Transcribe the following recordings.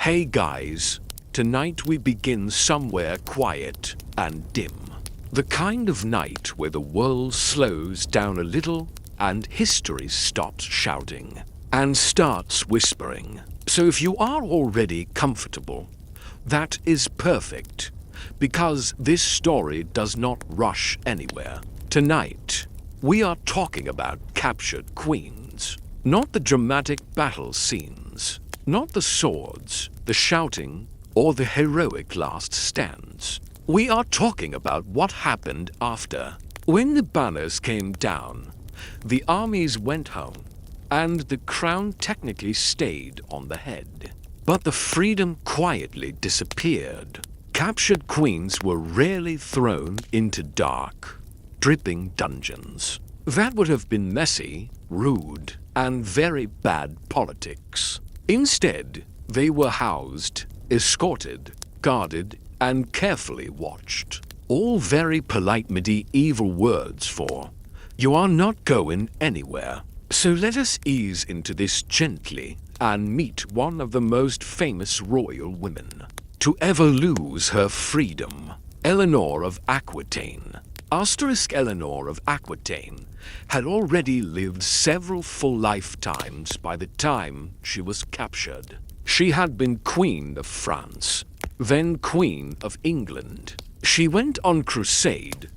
Hey guys, tonight we begin somewhere quiet and dim. The kind of night where the world slows down a little and history stops shouting and starts whispering. So if you are already comfortable, that is perfect, because this story does not rush anywhere. Tonight, we are talking about captured queens, not the dramatic battle scenes, not the swords, the shouting, or the heroic last stands. We are talking about what happened after. When the banners came down, the armies went home, and the crown technically stayed on the head. But the freedom quietly disappeared. Captured queens were rarely thrown into dark, dripping dungeons. That would have been messy, rude, and very bad politics. Instead, they were housed, escorted, guarded, and carefully watched. All very polite medieval words for, "You are not going anywhere." So let us ease into this gently and meet one of the most famous royal women to ever lose her freedom, Eleanor of Aquitaine. Eleanor of Aquitaine had already lived several full lifetimes by the time she was captured. She had been Queen of France, then Queen of England. She went on crusade,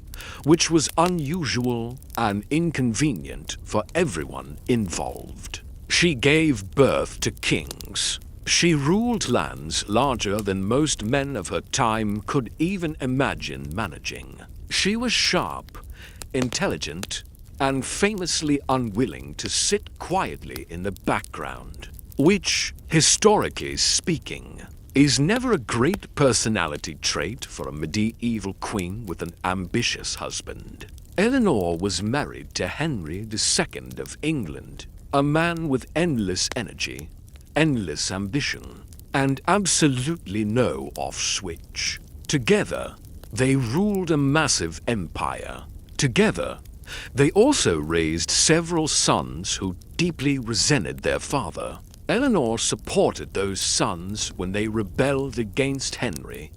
which was unusual and inconvenient for everyone involved. She gave birth to kings. She ruled lands larger than most men of her time could even imagine managing. She was sharp, intelligent, and famously unwilling to sit quietly in the background, which, historically speaking, is never a great personality trait for a medieval queen with an ambitious husband. Eleanor was married to Henry II of England, a man with endless energy, endless ambition, and absolutely no off switch. Together, they ruled a massive empire. Together, they also raised several sons who deeply resented their father. Eleanor supported those sons when they rebelled against Henry,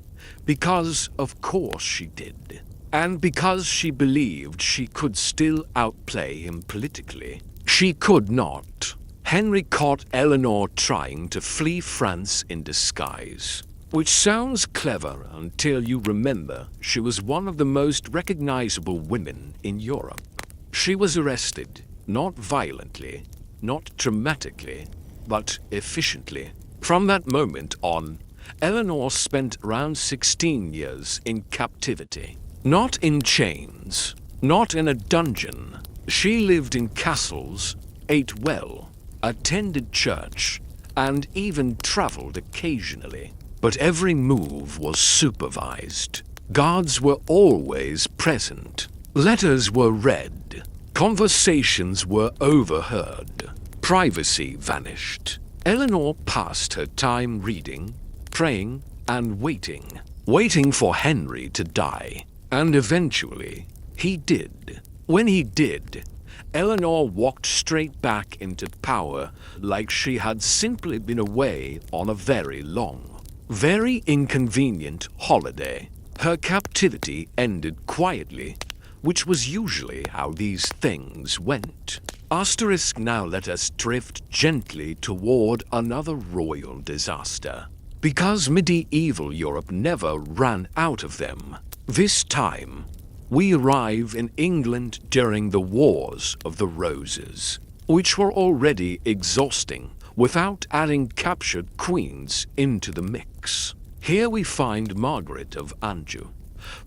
because of course she did, and because she believed she could still outplay him politically. She could not. Henry caught Eleanor trying to flee France in disguise, which sounds clever until you remember she was one of the most recognizable women in Europe. She was arrested, not violently, not dramatically, but efficiently. From that moment on, Eleanor spent around 16 years in captivity. Not in chains, not in a dungeon. She lived in castles, ate well, attended church, and even traveled occasionally. But every move was supervised. Guards were always present. Letters were read. Conversations were overheard. Privacy vanished. Eleanor passed her time reading, praying, and waiting for Henry to die. And eventually, he did. When he did, Eleanor walked straight back into power like she had simply been away on a very long, very inconvenient holiday. Her captivity ended quietly, which was usually how these things went. Now let us drift gently toward another royal disaster. Because medieval Europe never ran out of them, this time we arrive in England during the Wars of the Roses, which were already exhausting without adding captured queens into the mix. Here we find Margaret of Anjou.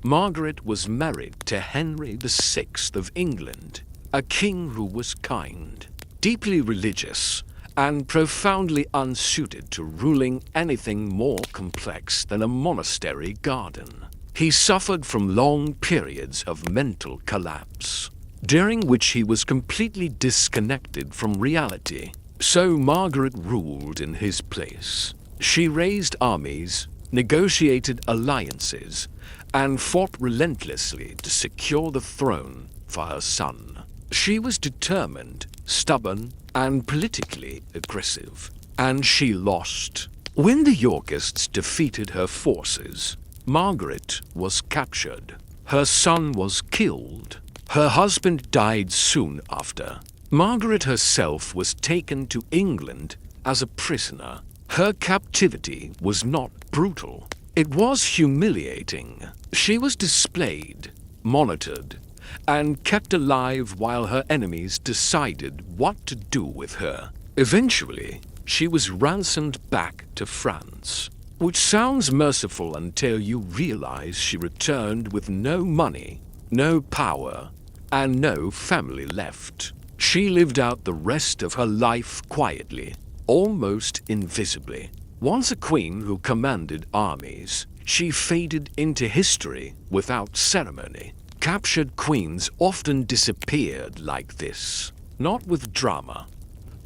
Margaret was married to Henry VI of England, a king who was kind, deeply religious, and profoundly unsuited to ruling anything more complex than a monastery garden. He suffered from long periods of mental collapse, during which he was completely disconnected from reality. So Margaret ruled in his place. She raised armies, negotiated alliances, and fought relentlessly to secure the throne for her son. She was determined, stubborn, and politically aggressive. And she lost. When the Yorkists defeated her forces, Margaret was captured. Her son was killed. Her husband died soon after. Margaret herself was taken to England as a prisoner. Her captivity was not brutal. It was humiliating. She was displayed, monitored, and kept alive while her enemies decided what to do with her. Eventually, she was ransomed back to France, which sounds merciful until you realize she returned with no money, no power, and no family left. She lived out the rest of her life quietly, almost invisibly. Once a queen who commanded armies, she faded into history without ceremony. Captured queens often disappeared like this, not with drama,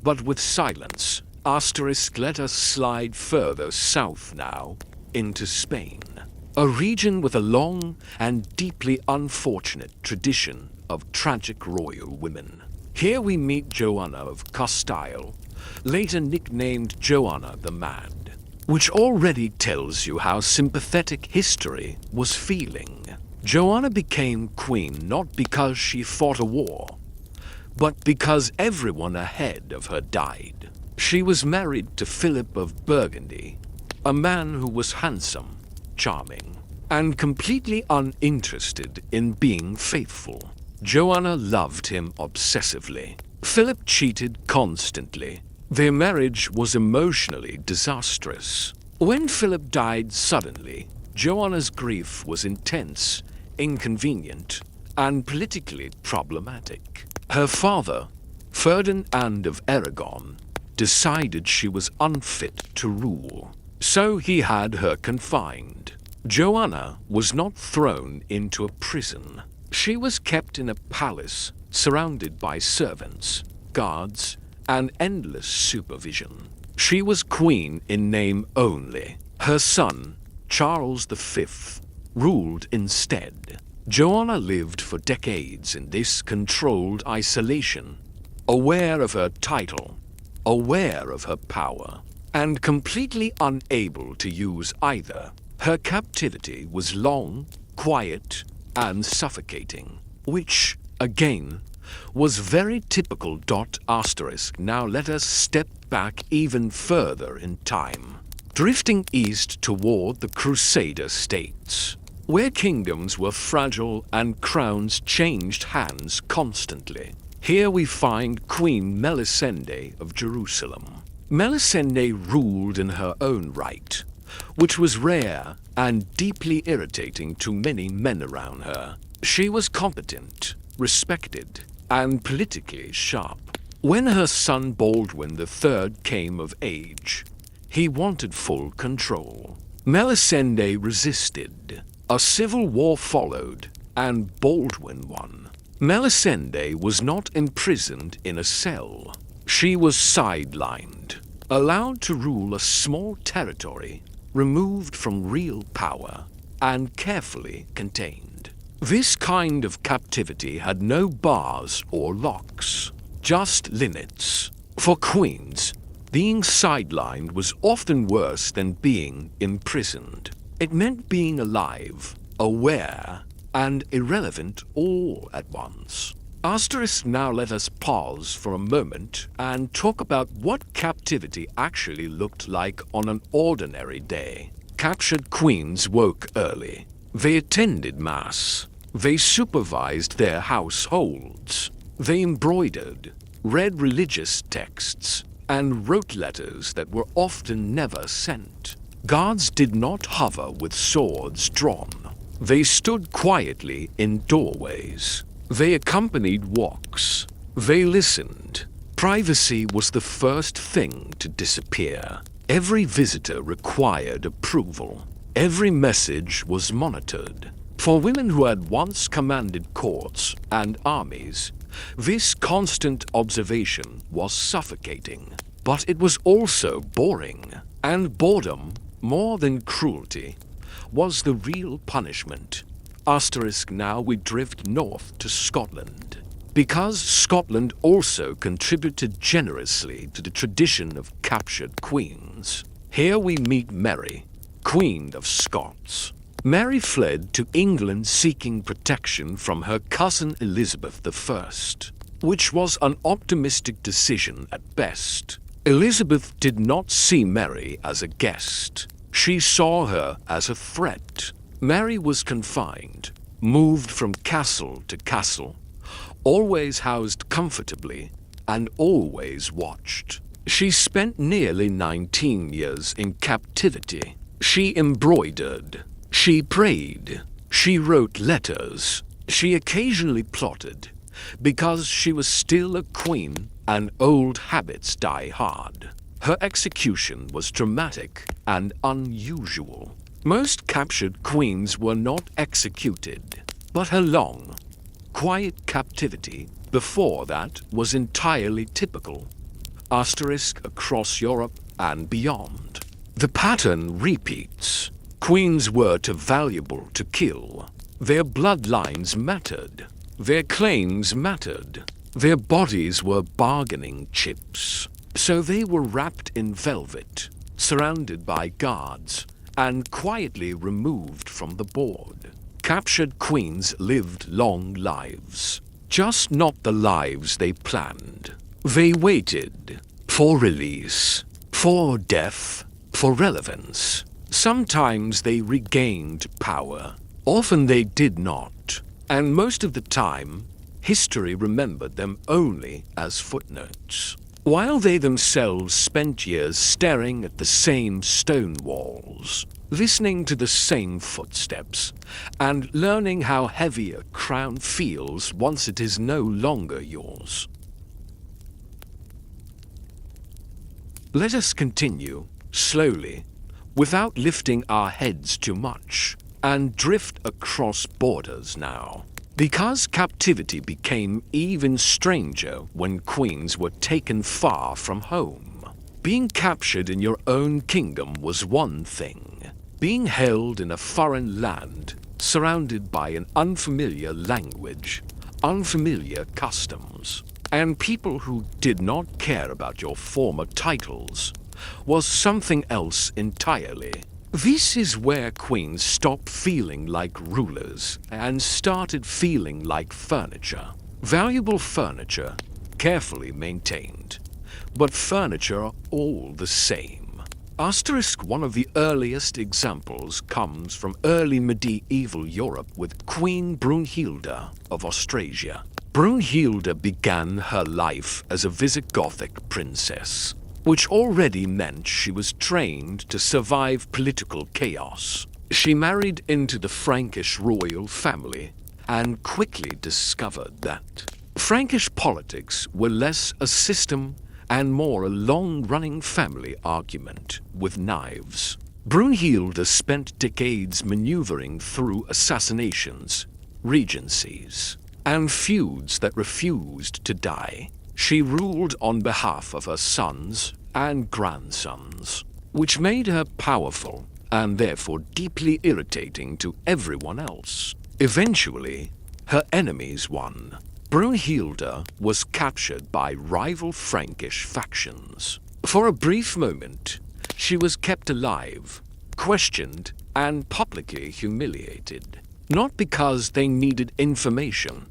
but with silence. Asterisk, let us slide further south now, into Spain, a region with a long and deeply unfortunate tradition of tragic royal women. Here we meet Joanna of Castile, later nicknamed Joanna the Mad, which already tells you how sympathetic history was feeling. Joanna became queen not because she fought a war, but because everyone ahead of her died. She was married to Philip of Burgundy, a man who was handsome, charming, and completely uninterested in being faithful. Joanna loved him obsessively. Philip cheated constantly. Their marriage was emotionally disastrous. When Philip died suddenly, Joanna's grief was intense, inconvenient, and politically problematic. Her father, Ferdinand of Aragon, decided she was unfit to rule, so he had her confined. Joanna was not thrown into a prison. She was kept in a palace surrounded by servants, guards, and endless supervision. She was queen in name only. Her son, Charles V, ruled instead. Joanna lived for decades in this controlled isolation, aware of her title, aware of her power, and completely unable to use either. Her captivity was long, quiet, and suffocating, which, again, was very typical. Asterisk. Now let us step back even further in time, drifting east toward the Crusader states, where kingdoms were fragile and crowns changed hands constantly. Here we find Queen Melisende of Jerusalem. Melisende ruled in her own right, which was rare and deeply irritating to many men around her. She was competent, respected, and politically sharp. When her son Baldwin III came of age, he wanted full control. Melisende resisted. A civil war followed, and Baldwin won. Melisende was not imprisoned in a cell. She was sidelined, allowed to rule a small territory, removed from real power, and carefully contained. This kind of captivity had no bars or locks, just limits. For queens, being sidelined was often worse than being imprisoned. It meant being alive, aware, and irrelevant all at once. Asterisk. Now let us pause for a moment and talk about what captivity actually looked like on an ordinary day. Captured queens woke early. They attended mass. They supervised their households. They embroidered, read religious texts, and wrote letters that were often never sent. Guards did not hover with swords drawn. They stood quietly in doorways. They accompanied walks. They listened. Privacy was the first thing to disappear. Every visitor required approval. Every message was monitored. For women who had once commanded courts and armies, this constant observation was suffocating. But it was also boring. And boredom, more than cruelty, was the real punishment. Asterisk. Now we drift north to Scotland. Because Scotland also contributed generously to the tradition of captured queens, Here we meet Mary, Queen of Scots. Mary fled to England seeking protection from her cousin Elizabeth I, which was an optimistic decision at best. Elizabeth did not see Mary as a guest. She saw her as a threat. Mary was confined, moved from castle to castle, always housed comfortably, and always watched. She spent nearly 19 years in captivity. She embroidered, she prayed, she wrote letters, she occasionally plotted, because she was still a queen and old habits die hard. Her execution was dramatic and unusual. Most captured queens were not executed, but her long, quiet captivity before that was entirely typical. Asterisk across Europe and beyond. The pattern repeats. Queens were too valuable to kill. Their bloodlines mattered. Their claims mattered. Their bodies were bargaining chips. So they were wrapped in velvet, surrounded by guards, and quietly removed from the board. Captured queens lived long lives, just not the lives they planned. They waited for release, for death, for relevance. Sometimes they regained power. Often they did not. And most of the time, history remembered them only as footnotes. While they themselves spent years staring at the same stone walls, listening to the same footsteps, and learning how heavy a crown feels once it is no longer yours. Let us continue, slowly, without lifting our heads too much, and drift across borders now. Because captivity became even stranger when queens were taken far from home. Being captured in your own kingdom was one thing. Being held in a foreign land, surrounded by an unfamiliar language, unfamiliar customs, and people who did not care about your former titles, was something else entirely. This is where queens stopped feeling like rulers and started feeling like furniture. Valuable furniture, carefully maintained, but furniture all the same. Asterisk, one of the earliest examples comes from early medieval Europe with Queen Brunhilde of Austrasia. Brunhilde began her life as a Visigothic princess, which already meant she was trained to survive political chaos. She married into the Frankish royal family and quickly discovered that Frankish politics were less a system and more a long-running family argument with knives. Brunhilde spent decades maneuvering through assassinations, regencies, and feuds that refused to die. She ruled on behalf of her sons and grandsons, which made her powerful and therefore deeply irritating to everyone else. Eventually, her enemies won. Brunhilde was captured by rival Frankish factions. For a brief moment, she was kept alive, questioned, and publicly humiliated. Not because they needed information,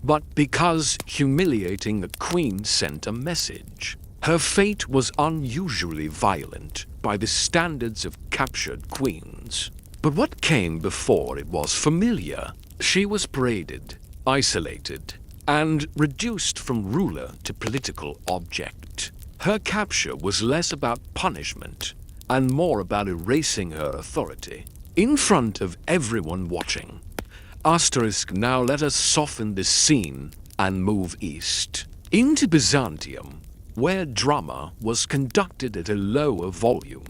but because humiliating a queen sent a message. Her fate was unusually violent by the standards of captured queens. But what came before it was familiar. She was paraded, isolated, and reduced from ruler to political object. Her capture was less about punishment and more about erasing her authority in front of everyone watching. Asterisk, now let us soften this scene and move east, into Byzantium, where drama was conducted at a lower volume,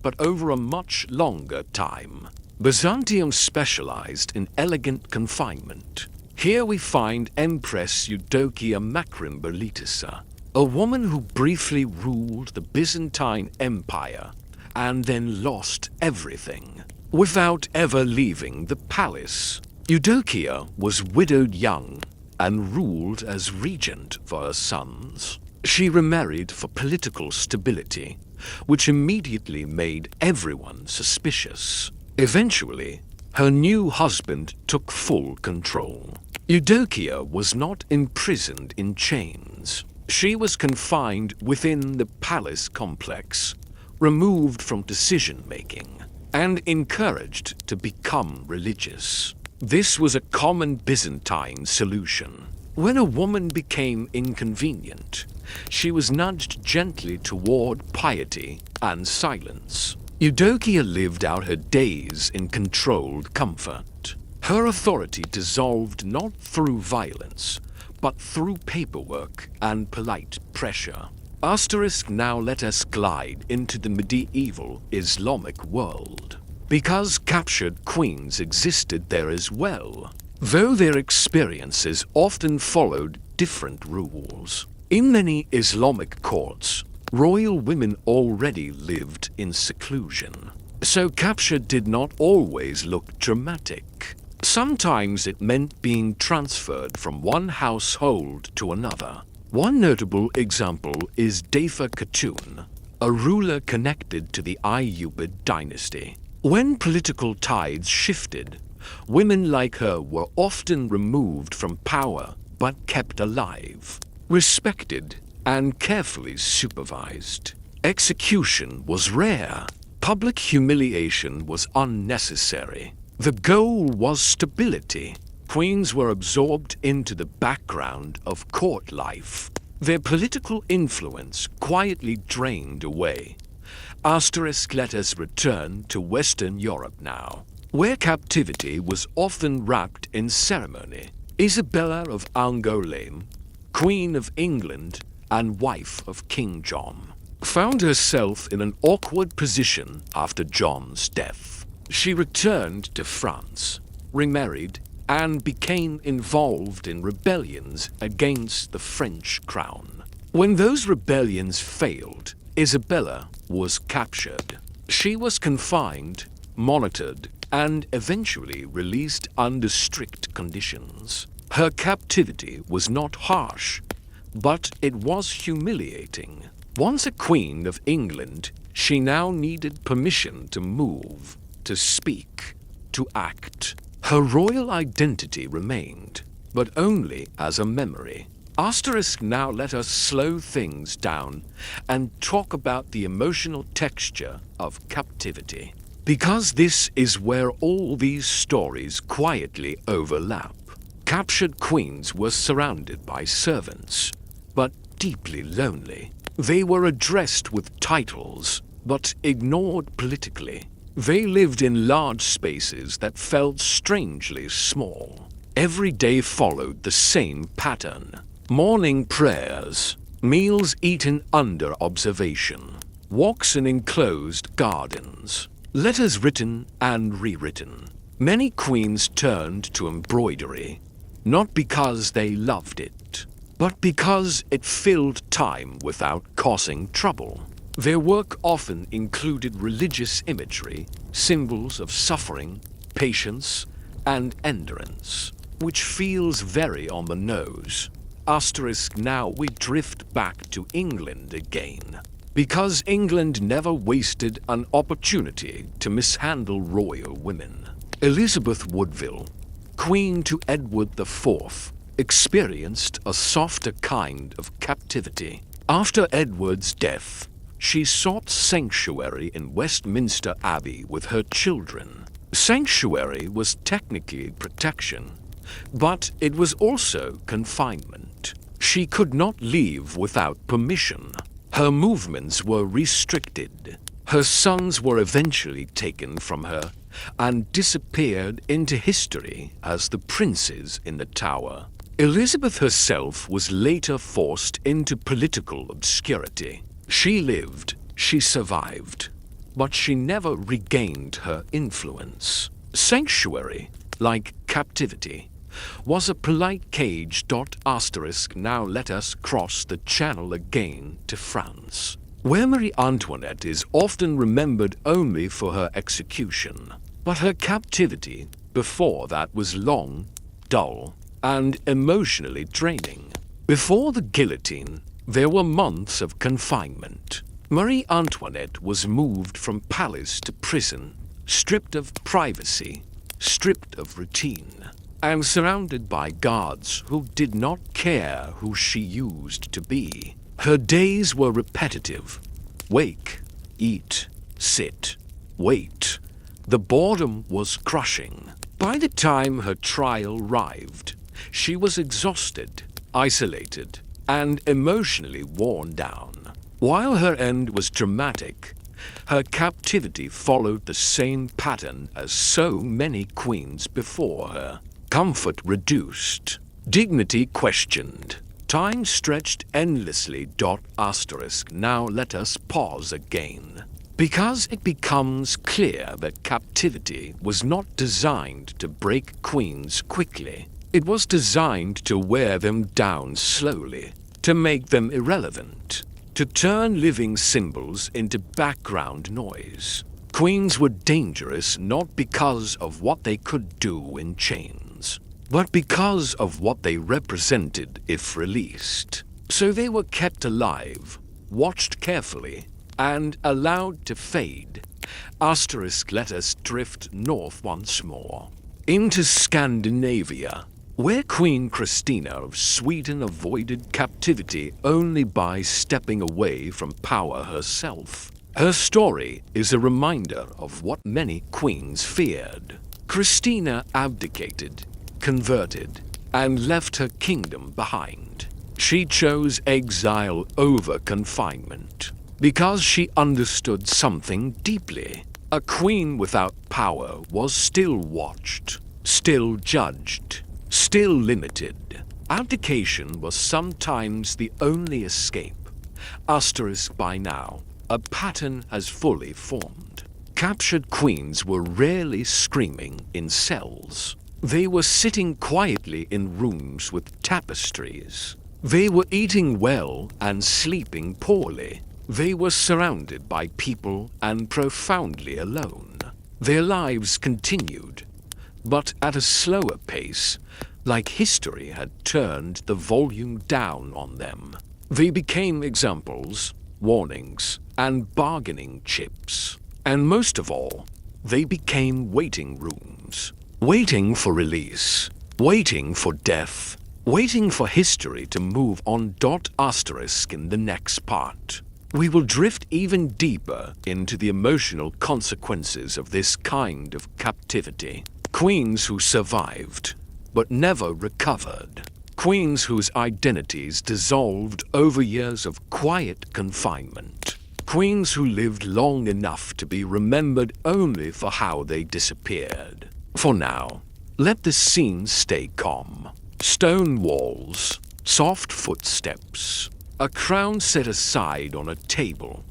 but over a much longer time. Byzantium specialized in elegant confinement. Here we find Empress Eudokia Makrimbolitissa, a woman who briefly ruled the Byzantine Empire and then lost everything, without ever leaving the palace. Eudokia was widowed young and ruled as regent for her sons. She remarried for political stability which immediately made everyone suspicious. Eventually, her new husband took full control. Eudokia was not imprisoned in chains. She was confined within the palace complex, removed from decision-making, and encouraged to become religious. This was a common Byzantine solution. When a woman became inconvenient, she was nudged gently toward piety and silence. Eudokia lived out her days in controlled comfort. Her authority dissolved not through violence, but through paperwork and polite pressure. Asterisk, now let us glide into the medieval Islamic world. Because captured queens existed there as well, though their experiences often followed different rules. In many Islamic courts, royal women already lived in seclusion, so capture did not always look dramatic. Sometimes it meant being transferred from one household to another. One notable example is Dafa Khatun, a ruler connected to the Ayyubid dynasty. When political tides shifted, women like her were often removed from power but kept alive, respected, and carefully supervised. Execution was rare. Public humiliation was unnecessary. The goal was stability. Queens were absorbed into the background of court life. Their political influence quietly drained away. Asterisk, let us return to Western Europe now, where captivity was often wrapped in ceremony. Isabella of Angoulême, Queen of England and wife of King John, found herself in an awkward position after John's death. She returned to France, remarried, and became involved in rebellions against the French crown. When those rebellions failed, Isabella was captured. She was confined, monitored, and eventually released under strict conditions. Her captivity was not harsh, but it was humiliating. Once a queen of England, she now needed permission to move, to speak, to act. Her royal identity remained, but only as a memory. Asterisk, now let us slow things down and talk about the emotional texture of captivity. Because this is where all these stories quietly overlap. Captured queens were surrounded by servants, but deeply lonely. They were addressed with titles, but ignored politically. They lived in large spaces that felt strangely small. Every day followed the same pattern. Morning prayers, meals eaten under observation, walks in enclosed gardens, letters written and rewritten. Many queens turned to embroidery, not because they loved it, but because it filled time without causing trouble. Their work often included religious imagery, symbols of suffering, patience, and endurance, which feels very on the nose. Asterisk, now we drift back to England again, because England never wasted an opportunity to mishandle royal women. Elizabeth Woodville, Queen to Edward IV, experienced a softer kind of captivity. After Edward's death, she sought sanctuary in Westminster Abbey with her children. Sanctuary was technically protection, but it was also confinement. She could not leave without permission. Her movements were restricted. Her sons were eventually taken from her and disappeared into history as the princes in the Tower. Elizabeth herself was later forced into political obscurity. She lived, she survived, but she never regained her influence. Sanctuary, like captivity, was a polite cage. Asterisk, now let us cross the channel again to France, where Marie Antoinette is often remembered only for her execution. But her captivity before that was long, dull, and emotionally draining. Before the guillotine, there were months of confinement. Marie Antoinette was moved from palace to prison, stripped of privacy, stripped of routine, and surrounded by guards who did not care who she used to be. Her days were repetitive. Wake, eat, sit, wait. The boredom was crushing. By the time her trial arrived, she was exhausted, isolated, and emotionally worn down. While her end was dramatic, her captivity followed the same pattern as so many queens before her. Comfort reduced, dignity questioned, time stretched endlessly. Now let us pause again. Because it becomes clear that captivity was not designed to break queens quickly. It was designed to wear them down slowly, to make them irrelevant, to turn living symbols into background noise. Queens were dangerous not because of what they could do in chains, but because of what they represented if released. So they were kept alive, watched carefully, and allowed to fade. Let us drift north once more, into Scandinavia, where Queen Christina of Sweden avoided captivity only by stepping away from power herself. Her story is a reminder of what many queens feared. Christina abdicated, converted, and left her kingdom behind. She chose exile over confinement because she understood something deeply. A queen without power was still watched, still judged, still limited. Abdication was sometimes the only escape. By now, a pattern has fully formed. Captured queens were rarely screaming in cells. They were sitting quietly in rooms with tapestries. They were eating well and sleeping poorly. They were surrounded by people and profoundly alone. Their lives continued, but at a slower pace, like history had turned the volume down on them. They became examples, warnings, and bargaining chips. And most of all, they became waiting rooms. Waiting for release, waiting for death, waiting for history to move on. In the next part, we will drift even deeper into the emotional consequences of this kind of captivity. Queens who survived, but never recovered. Queens whose identities dissolved over years of quiet confinement. Queens who lived long enough to be remembered only for how they disappeared. For now, let the scene stay calm. Stone walls, soft footsteps, a crown set aside on a table,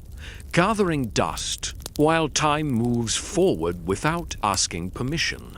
gathering dust while time moves forward without asking permission.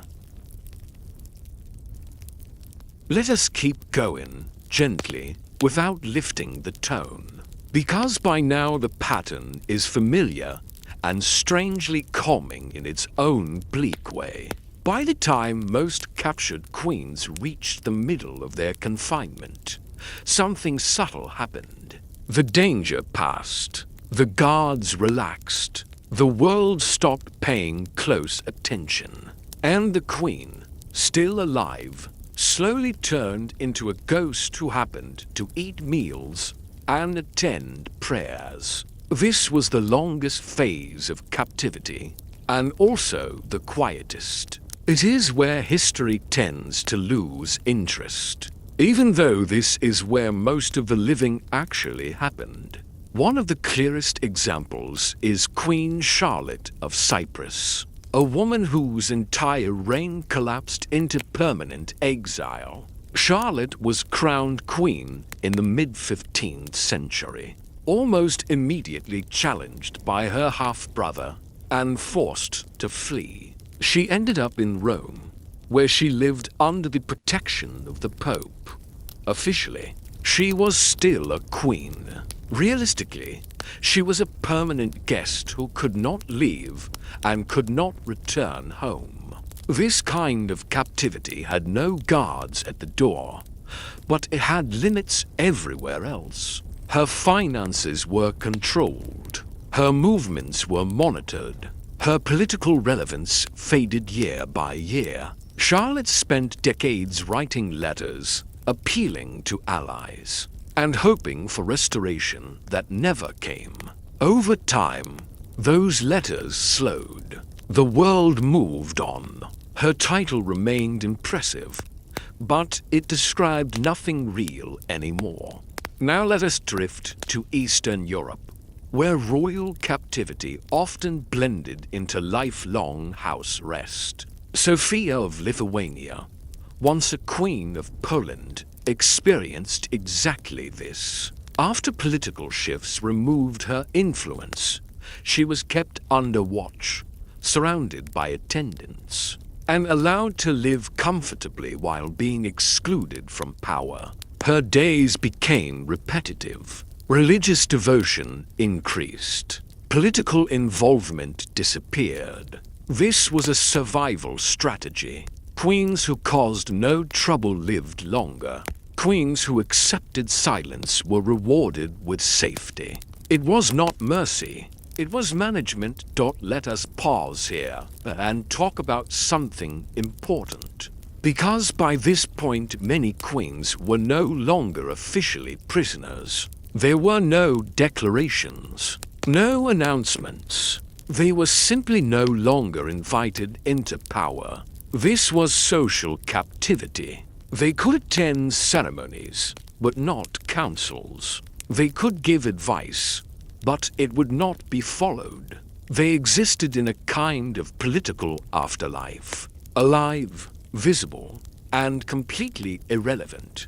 Let us keep going, gently, without lifting the tone, because by now the pattern is familiar and strangely calming in its own bleak way. By the time most captured queens reached the middle of their confinement, something subtle happened. The danger passed, the guards relaxed, the world stopped paying close attention, and the queen, still alive, slowly turned into a ghost who happened to eat meals and attend prayers. This was the longest phase of captivity, and also the quietest. It is where history tends to lose interest, even though this is where most of the living actually happened. One of the clearest examples is Queen Charlotte of Cyprus, a woman whose entire reign collapsed into permanent exile. Charlotte was crowned queen in the mid-15th century, almost immediately challenged by her half-brother and forced to flee. She ended up in Rome, where she lived under the protection of the Pope. Officially, she was still a queen. Realistically, she was a permanent guest who could not leave and could not return home. This kind of captivity had no guards at the door, but it had limits everywhere else. Her finances were controlled. Her movements were monitored. Her political relevance faded year by year. Charlotte spent decades writing letters, appealing to allies, and hoping for restoration that never came. Over time, those letters slowed. The world moved on. Her title remained impressive, but it described nothing real anymore. Now let us drift to Eastern Europe, where royal captivity often blended into lifelong house arrest. Sophia of Lithuania, once a queen of Poland, experienced exactly this. After political shifts removed her influence, she was kept under watch, surrounded by attendants, and allowed to live comfortably while being excluded from power. Her days became repetitive. Religious devotion increased. Political involvement disappeared. This was a survival strategy. Queens who caused no trouble lived longer. Queens who accepted silence were rewarded with safety. It was not mercy. It was management. Let us pause here and talk about something important. Because by this point many queens were no longer officially prisoners. There were no declarations, no announcements. They were simply no longer invited into power. This was social captivity. They could attend ceremonies, but not councils. They could give advice, but it would not be followed. They existed in a kind of political afterlife, alive, visible, and completely irrelevant.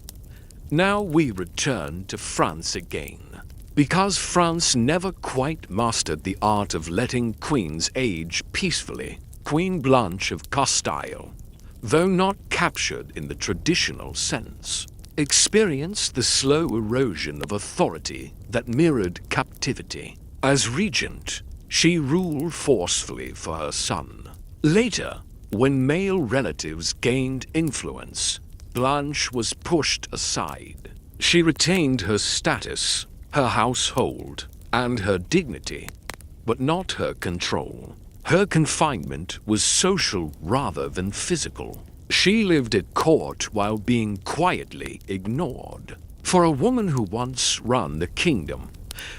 Now we return to France again. Because France never quite mastered the art of letting queens age peacefully, Queen Blanche of Castile, though not captured in the traditional sense, experienced the slow erosion of authority that mirrored captivity. As regent, she ruled forcefully for her son. Later, when male relatives gained influence, Blanche was pushed aside. She retained her status, her household, and her dignity, but not her control. Her confinement was social rather than physical. She lived at court while being quietly ignored. For a woman who once ran the kingdom,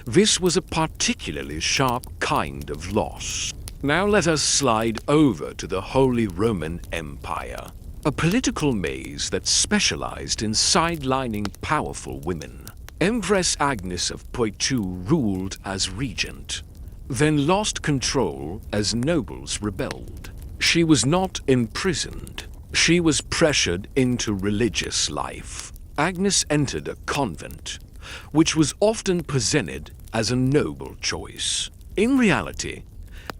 this was a particularly sharp kind of loss. Now let us slide over to the Holy Roman Empire, a political maze that specialized in sidelining powerful women. Empress Agnes of Poitou ruled as regent, then lost control as nobles rebelled. She was not imprisoned. She was pressured into religious life. Agnes entered a convent, which was often presented as a noble choice. In reality,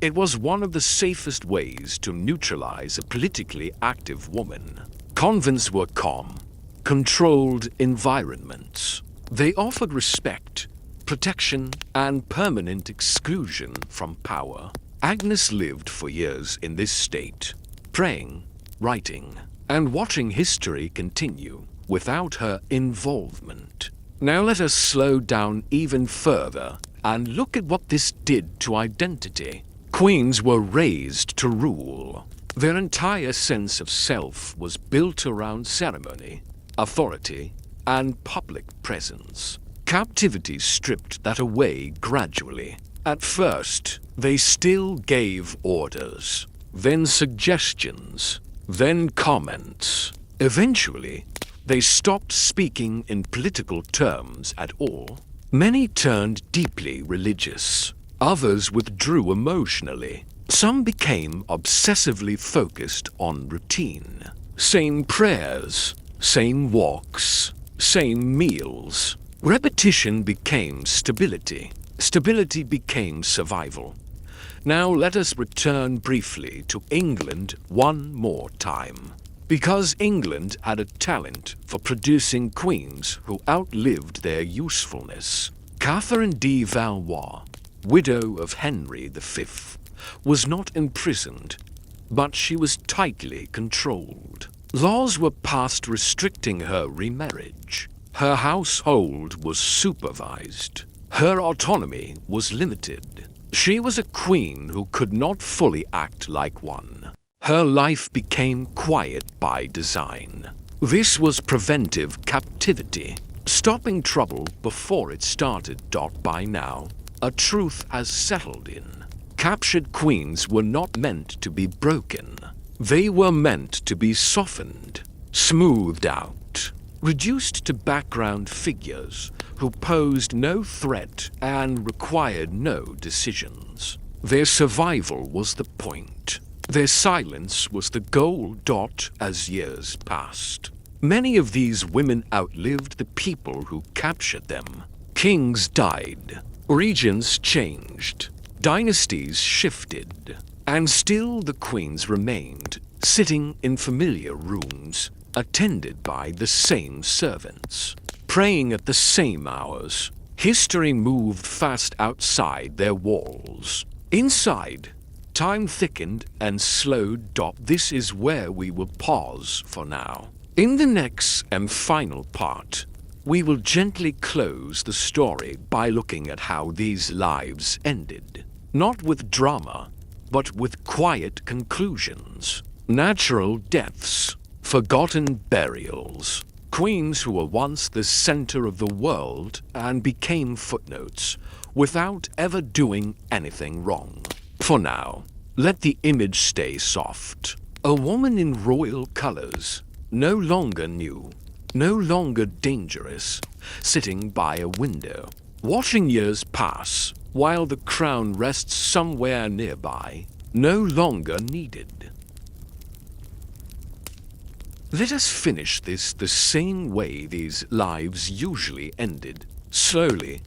it was one of the safest ways to neutralize a politically active woman. Convents were calm, controlled environments. They offered respect, protection, and permanent exclusion from power. Agnes lived for years in this state, praying, writing, and watching history continue without her involvement. Now let us slow down even further and look at what this did to identity. Queens were raised to rule. Their entire sense of self was built around ceremony, authority, and public presence. Captivity stripped that away gradually. At first, they still gave orders, then suggestions, then comments. Eventually, they stopped speaking in political terms at all. Many turned deeply religious. Others withdrew emotionally. Some became obsessively focused on routine. Same prayers, same walks, same meals. Repetition became stability. Stability became survival. Now let us return briefly to England one more time. Because England had a talent for producing queens who outlived their usefulness. Catherine de Valois, widow of Henry V, was not imprisoned, but she was tightly controlled. Laws were passed restricting her remarriage. Her household was supervised. Her autonomy was limited. She was a queen who could not fully act like one. Her life became quiet by design. This was preventive captivity, stopping trouble before it started. By now, a truth has settled in. Captured queens were not meant to be broken. They were meant to be softened, smoothed out, reduced to background figures who posed no threat and required no decisions. Their survival was the point. Their silence was the goal. As years passed, many of these women outlived the people who captured them. Kings died, regions changed, dynasties shifted, and still the queens remained, sitting in familiar rooms, attended by the same servants, praying at the same hours. History moved fast outside their walls. Inside, time thickened and slowed. This is where we will pause for now. In the next and final part, we will gently close the story by looking at how these lives ended. Not with drama, but with quiet conclusions. Natural deaths, forgotten burials. Queens who were once the center of the world and became footnotes without ever doing anything wrong. For now, let the image stay soft. A woman in royal colors, no longer new, no longer dangerous, sitting by a window, watching years pass while the crown rests somewhere nearby, no longer needed. Let us finish this the same way these lives usually ended, slowly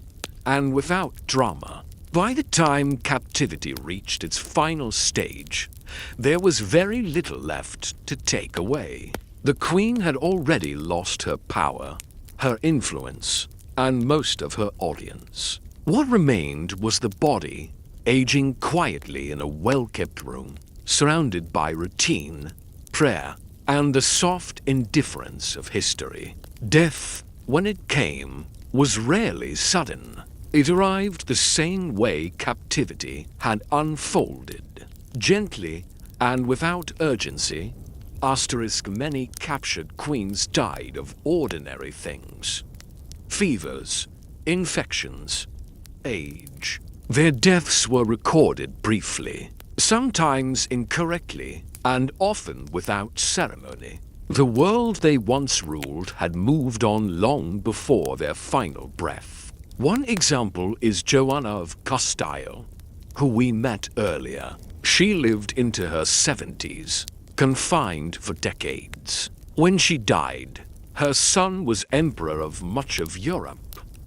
and without drama. By the time captivity reached its final stage, there was very little left to take away. The queen had already lost her power, her influence, and most of her audience. What remained was the body, aging quietly in a well-kept room, surrounded by routine, prayer, and the soft indifference of history. Death, when it came, was rarely sudden. It arrived the same way captivity had unfolded, gently and without urgency. Many captured queens died of ordinary things. Fevers, infections, age. Their deaths were recorded briefly, sometimes incorrectly, and often without ceremony. The world they once ruled had moved on long before their final breath. One example is Joanna of Castile, who we met earlier. She lived into her 70s, confined for decades. When she died, her son was emperor of much of Europe.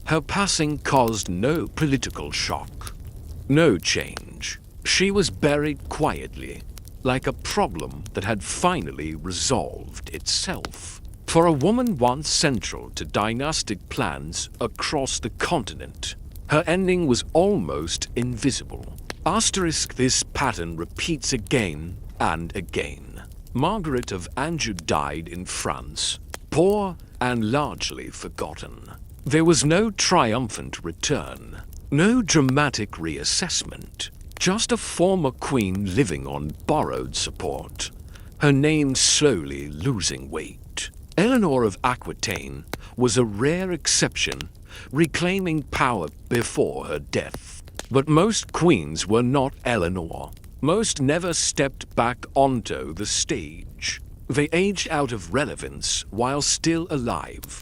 Her passing caused no political shock, no change. She was buried quietly, like a problem that had finally resolved itself. For a woman once central to dynastic plans across the continent, her ending was almost invisible. This pattern repeats again and again. Margaret of Anjou died in France, poor and largely forgotten. There was no triumphant return, no dramatic reassessment. Just a former queen living on borrowed support, her name slowly losing weight. Eleanor of Aquitaine was a rare exception, reclaiming power before her death. But most queens were not Eleanor. Most never stepped back onto the stage. They aged out of relevance while still alive.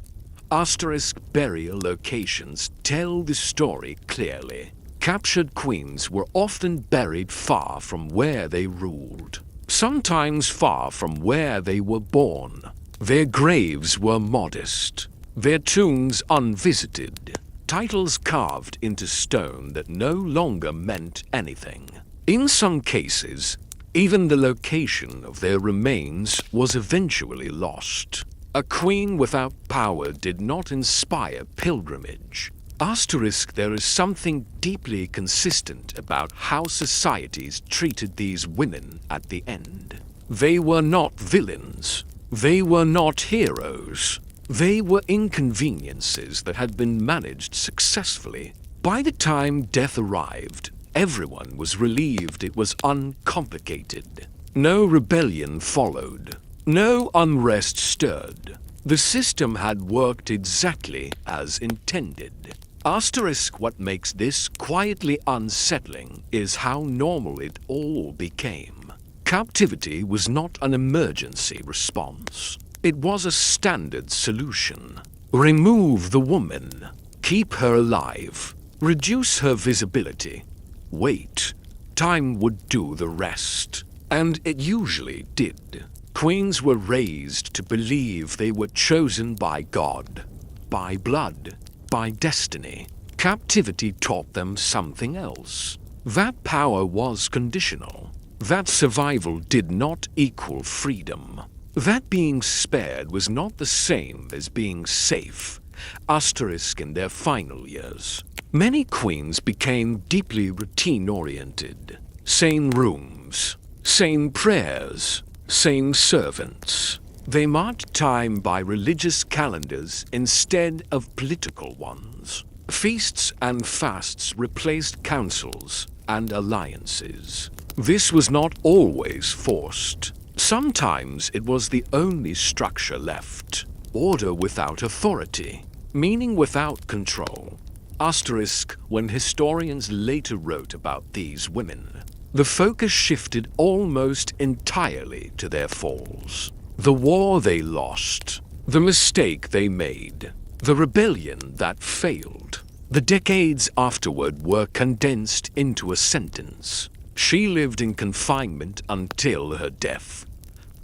Burial locations tell the story clearly. Captured queens were often buried far from where they ruled, sometimes far from where they were born. Their graves were modest, their tombs unvisited, titles carved into stone that no longer meant anything. In some cases, even the location of their remains was eventually lost. A queen without power did not inspire pilgrimage. There is something deeply consistent about how societies treated these women at the end. They were not villains. They were not heroes. They were inconveniences that had been managed successfully. By the time death arrived, Everyone was relieved it was uncomplicated. No rebellion followed. No unrest stirred. The system had worked exactly as intended. Asterisk, what makes this quietly unsettling is how normal it all became. Captivity was not an emergency response. It was a standard solution. Remove the woman. Keep her alive. Reduce her visibility. Wait. Time would do the rest. And it usually did. Queens were raised to believe they were chosen by God, by blood, by destiny. Captivity taught them something else. That power was conditional. That survival did not equal freedom. That being spared was not the same as being safe. Asterisk in their final years. Many queens became deeply routine-oriented. Same rooms, same prayers, same servants. They marked time by religious calendars instead of political ones. Feasts and fasts replaced councils and alliances. This was not always forced. Sometimes it was the only structure left. Order without authority, meaning without control. Asterisk, when historians later wrote about these women, the focus shifted almost entirely to their falls. The war they lost, the mistake they made, the rebellion that failed. The decades afterward were condensed into a sentence. She lived in confinement until her death.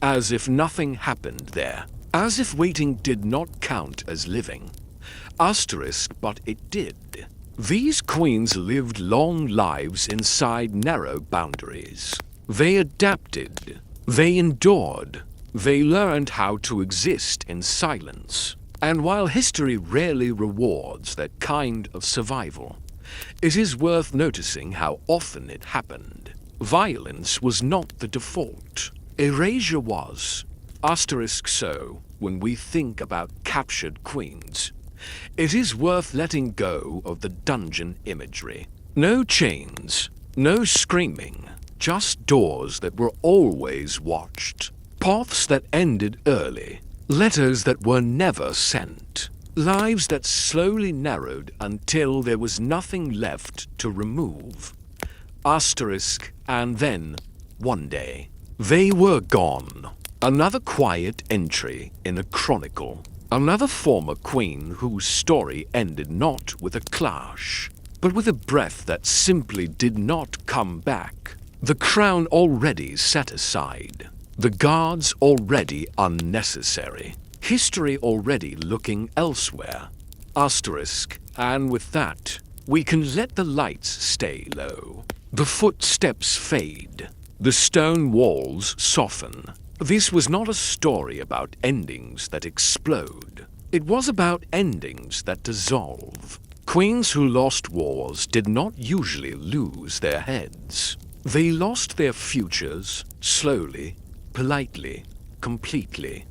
As if nothing happened there. As if waiting did not count as living. Asterisk, but it did. These queens lived long lives inside narrow boundaries. They adapted. They endured. They learned how to exist in silence. And while history rarely rewards that kind of survival, it is worth noticing how often it happened. Violence was not the default. Erasure was. Asterisk, so, when we think about captured queens, it is worth letting go of the dungeon imagery. No chains, no screaming, just doors that were always watched, paths that ended early, letters that were never sent, lives that slowly narrowed until there was nothing left to remove. Asterisk, and then, one day, they were gone. Another quiet entry in a chronicle. Another former queen whose story ended not with a clash, but with a breath that simply did not come back. The crown already set aside. The guards already unnecessary. History already looking elsewhere. Asterisk, and with that, we can let the lights stay low. The footsteps fade. The stone walls soften. This was not a story about endings that explode. It was about endings that dissolve. Queens who lost wars did not usually lose their heads. They lost their futures slowly, politely, completely.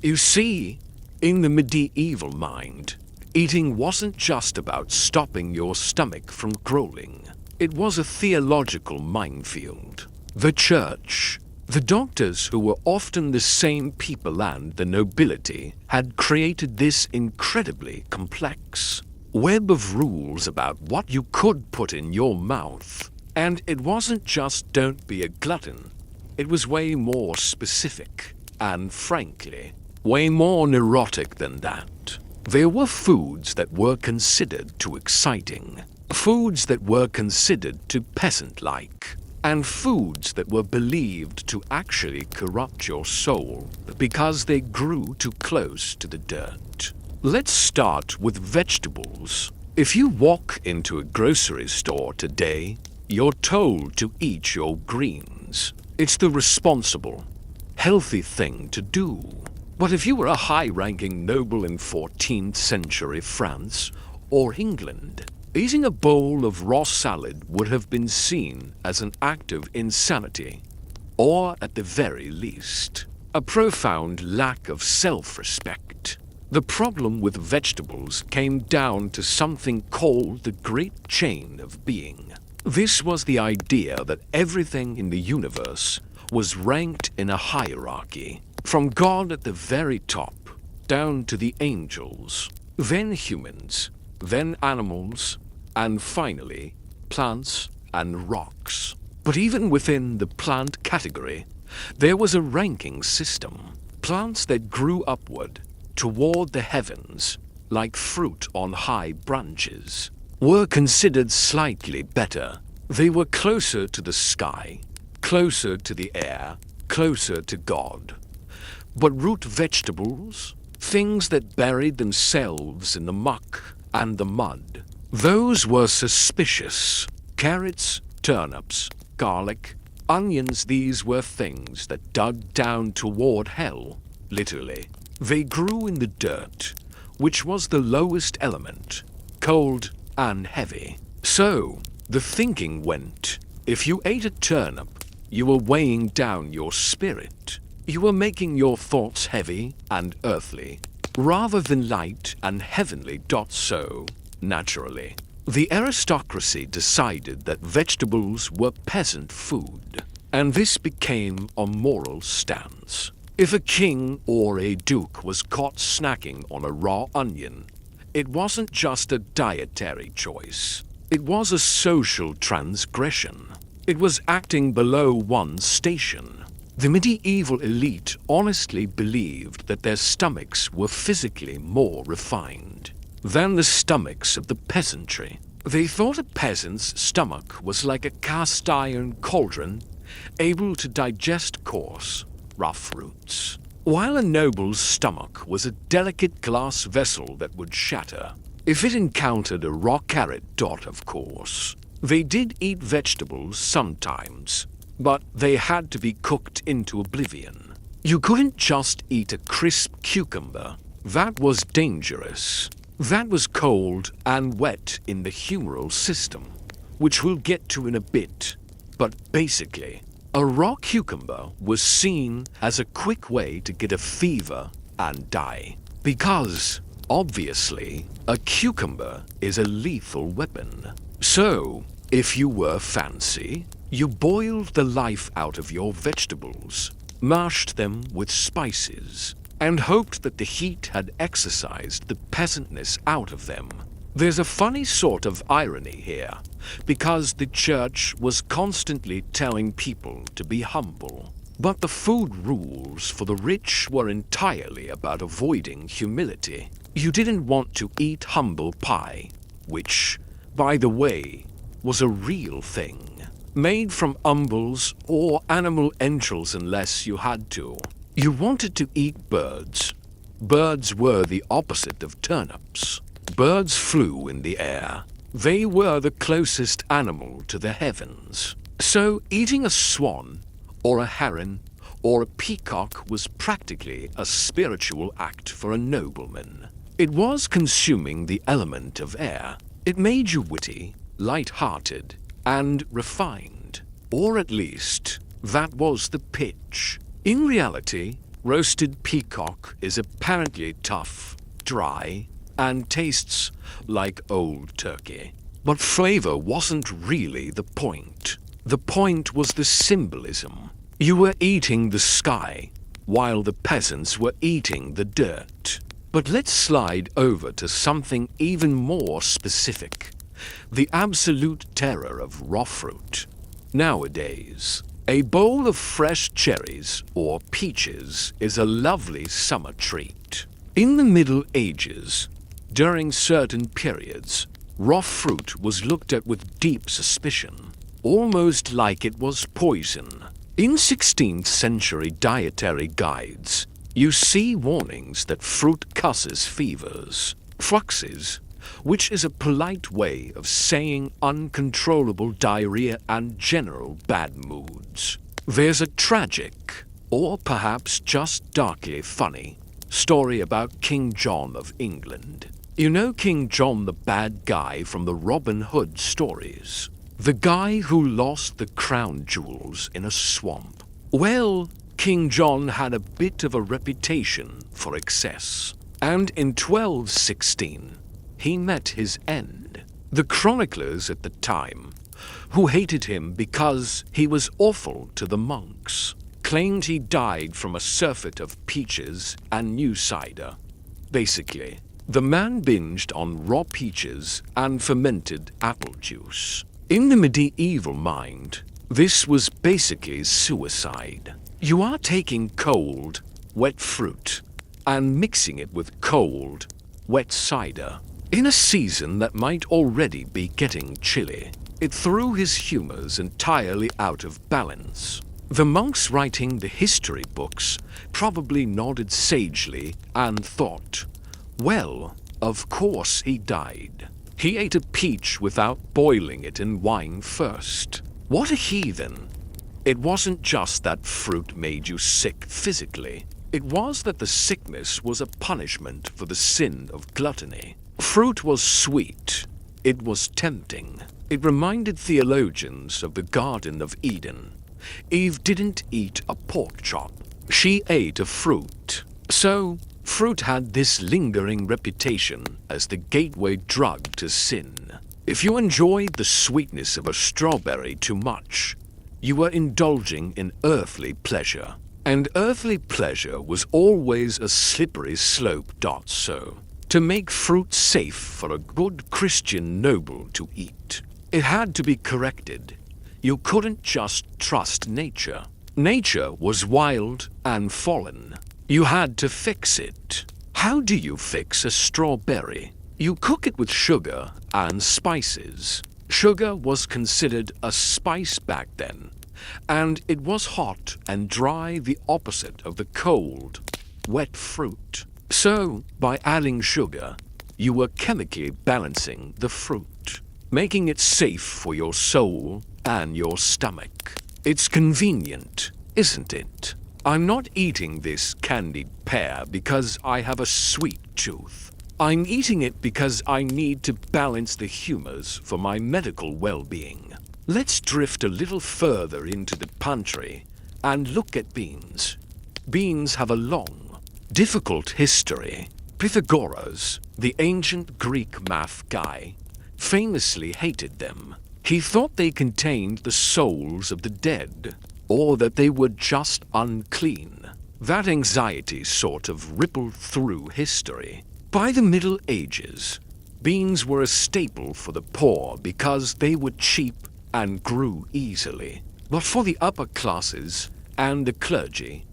You see, in the medieval mind, eating wasn't just about stopping your stomach from crawling. It was a theological minefield. The church, the doctors who were often the same people and the nobility, had created this incredibly complex web of rules about what you could put in your mouth. And it wasn't just don't be a glutton. It was way more specific, and frankly, way more neurotic than that. There were foods that were considered too exciting, foods that were considered too peasant-like, and foods that were believed to actually corrupt your soul because they grew too close to the dirt. Let's start with vegetables. If you walk into a grocery store today, you're told to eat your greens. It's the responsible, healthy thing to do. But if you were a high-ranking noble in 14th century France or England, eating a bowl of raw salad would have been seen as an act of insanity, or at the very least, a profound lack of self-respect. The problem with vegetables came down to something called the Great Chain of Being. This was the idea that everything in the universe was ranked in a hierarchy, from God at the very top, down to the angels, then humans, then animals, and finally, plants and rocks. But even within the plant category, there was a ranking system. Plants that grew upward, toward the heavens, like fruit on high branches, were considered slightly better. They were closer to the sky, closer to the air, closer to God. But root vegetables, things that buried themselves in the muck and the mud, those were suspicious. Carrots, turnips, garlic, onions, these were things that dug down toward hell, literally. They grew in the dirt, which was the lowest element, cold and heavy. So, the thinking went, if you ate a turnip, you were weighing down your spirit. You were making your thoughts heavy and earthly, rather than light and heavenly. So, naturally, the aristocracy decided that vegetables were peasant food, and this became a moral stance. If a king or a duke was caught snacking on a raw onion, it wasn't just a dietary choice. It was a social transgression. It was acting below one's station. The medieval elite honestly believed that their stomachs were physically more refined than the stomachs of the peasantry. They thought a peasant's stomach was like a cast-iron cauldron, able to digest coarse, rough roots, while a noble's stomach was a delicate glass vessel that would shatter if it encountered a raw carrot. Of course, they did eat vegetables sometimes, but they had to be cooked into oblivion. You couldn't just eat a crisp cucumber. That was dangerous. That was cold and wet in the humoral system, which we'll get to in a bit. But basically, a raw cucumber was seen as a quick way to get a fever and die. Because, obviously, a cucumber is a lethal weapon. So, if you were fancy, you boiled the life out of your vegetables, mashed them with spices, and hoped that the heat had exorcised the peasantness out of them. There's a funny sort of irony here, because the church was constantly telling people to be humble. But the food rules for the rich were entirely about avoiding humility. You didn't want to eat humble pie, which, by the way, was a real thing, made from umbles or animal entrails unless you had to. You wanted to eat birds. Birds were the opposite of turnips. Birds flew in the air. They were the closest animal to the heavens. So eating a swan, or a heron, or a peacock was practically a spiritual act for a nobleman. It was consuming the element of air. It made you witty, light-hearted, and refined. Or at least, that was the pitch. In reality, roasted peacock is apparently tough, dry, and tastes like old turkey. But flavor wasn't really the point. The point was the symbolism. You were eating the sky, while the peasants were eating the dirt. But let's slide over to something even more specific. The absolute terror of raw fruit. Nowadays, a bowl of fresh cherries or peaches is a lovely summer treat. In the Middle Ages, during certain periods, raw fruit was looked at with deep suspicion, almost like it was poison. In 16th century dietary guides, you see warnings that fruit causes fevers, fluxes, which is a polite way of saying uncontrollable diarrhea and general bad moods. There's a tragic, or perhaps just darkly funny, story about King John of England. You know King John, the bad guy from the Robin Hood stories? The guy who lost the crown jewels in a swamp. Well, King John had a bit of a reputation for excess. And in 1216, he met his end. The chroniclers at the time, who hated him because he was awful to the monks, claimed he died from a surfeit of peaches and new cider. Basically, the man binged on raw peaches and fermented apple juice. In the medieval mind, this was basically suicide. You are taking cold, wet fruit and mixing it with cold, wet cider. In a season that might already be getting chilly, it threw his humors entirely out of balance. The monks writing the history books probably nodded sagely and thought, well, of course he died. He ate a peach without boiling it in wine first. What a heathen! It wasn't just that fruit made you sick physically. It was that the sickness was a punishment for the sin of gluttony. Fruit was sweet. It was tempting. It reminded theologians of the Garden of Eden. Eve didn't eat a pork chop. She ate a fruit. So, fruit had this lingering reputation as the gateway drug to sin. If you enjoyed the sweetness of a strawberry too much, you were indulging in earthly pleasure. And earthly pleasure was always a slippery slope. So, to make fruit safe for a good Christian noble to eat, it had to be corrected. You couldn't just trust nature. Nature was wild and fallen. You had to fix it. How do you fix a strawberry? You cook it with sugar and spices. Sugar was considered a spice back then, and it was hot and dry, the opposite of the cold, wet fruit. So, by adding sugar, you were chemically balancing the fruit, making it safe for your soul and your stomach. It's convenient, isn't it? I'm not eating this candied pear because I have a sweet tooth. I'm eating it because I need to balance the humors for my medical well-being. Let's drift a little further into the pantry and look at beans. Beans have a long, difficult history. Pythagoras, the ancient Greek math guy, famously hated them. He thought they contained the souls of the dead, or that they were just unclean. That anxiety sort of rippled through history. By the Middle Ages, beans were a staple for the poor because they were cheap and grew easily. But for the upper classes and the clergy,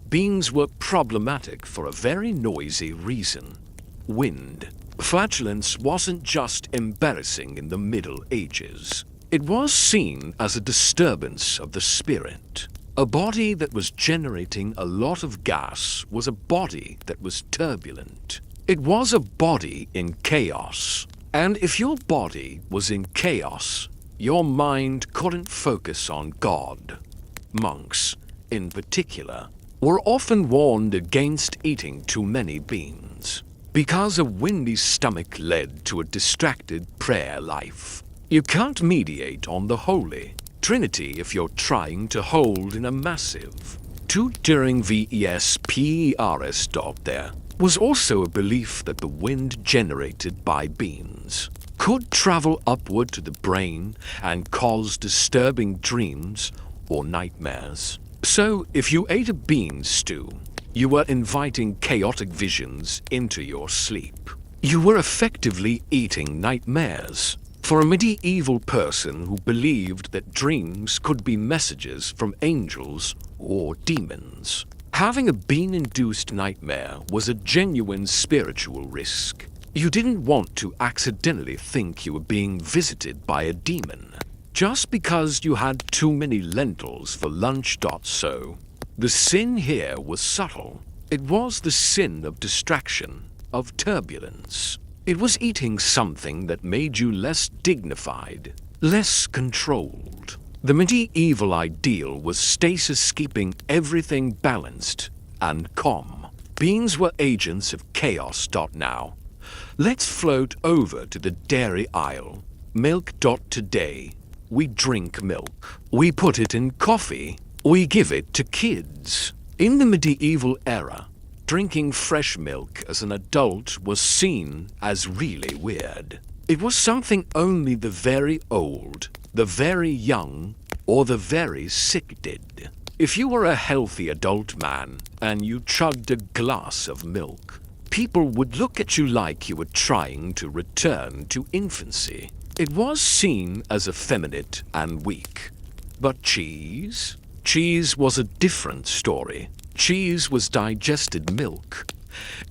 beans were problematic for a very noisy reason. Wind. Flatulence wasn't just embarrassing in the Middle Ages. It was seen as a disturbance of the spirit. A body that was generating a lot of gas was a body that was turbulent. It was a body in chaos. And if your body was in chaos, your mind couldn't focus on God. Monks, in particular, were often warned against eating too many beans, because a windy stomach led to a distracted prayer life. You can't mediate on the Holy Trinity if you're trying to hold in a massive. During VESPERS there was also a belief that the wind generated by beans could travel upward to the brain and cause disturbing dreams or nightmares. So, if you ate a bean stew, you were inviting chaotic visions into your sleep. You were effectively eating nightmares. For a medieval person who believed that dreams could be messages from angels or demons, having a bean-induced nightmare was a genuine spiritual risk. You didn't want to accidentally think you were being visited by a demon just because you had too many lentils for lunch. So, the sin here was subtle. It was the sin of distraction, of turbulence. It was eating something that made you less dignified, less controlled. The medieval ideal was stasis, keeping everything balanced and calm. Beans were agents of chaos. Now, let's float over to the dairy aisle. Milk. Today, we drink milk. We put it in coffee. We give it to kids. In the medieval era, Drinking fresh milk as an adult was seen as really weird. It was something only the very old, the very young, or the very sick did. If you were a healthy adult man and you chugged a glass of milk, people would look at you like you were trying to return to infancy. It was seen as effeminate and weak. But cheese? Cheese was a different story. Cheese was digested milk.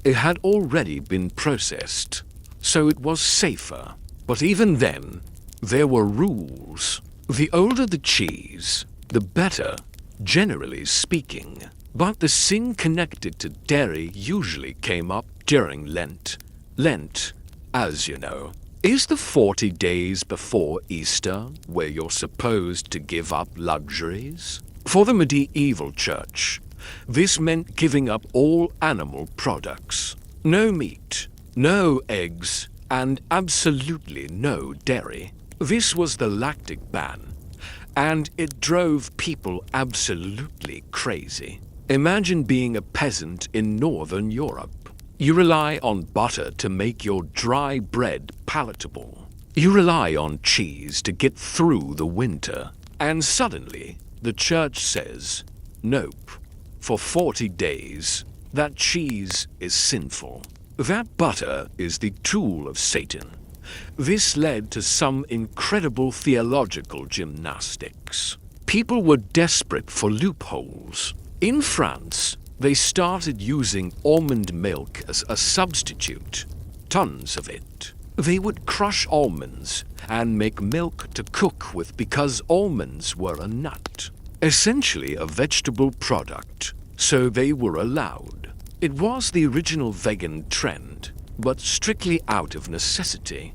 It had already been processed, so it was safer. But even then, there were rules. The older the cheese, the better, generally speaking. But the sin connected to dairy usually came up during Lent. Lent, as you know, is the 40 days before Easter where you're supposed to give up luxuries. For the medieval church, this meant giving up all animal products. No meat, no eggs, and absolutely no dairy. This was the lactic ban, and it drove people absolutely crazy. Imagine being a peasant in Northern Europe. You rely on butter to make your dry bread palatable. You rely on cheese to get through the winter. And suddenly, the church says, nope, for 40 days, that cheese is sinful. That butter is the tool of Satan. This led to some incredible theological gymnastics. People were desperate for loopholes. In France, they started using almond milk as a substitute. Tons of it. They would crush almonds and make milk to cook with because almonds were a nut. Essentially a vegetable product, so they were allowed. It was the original vegan trend, but strictly out of necessity.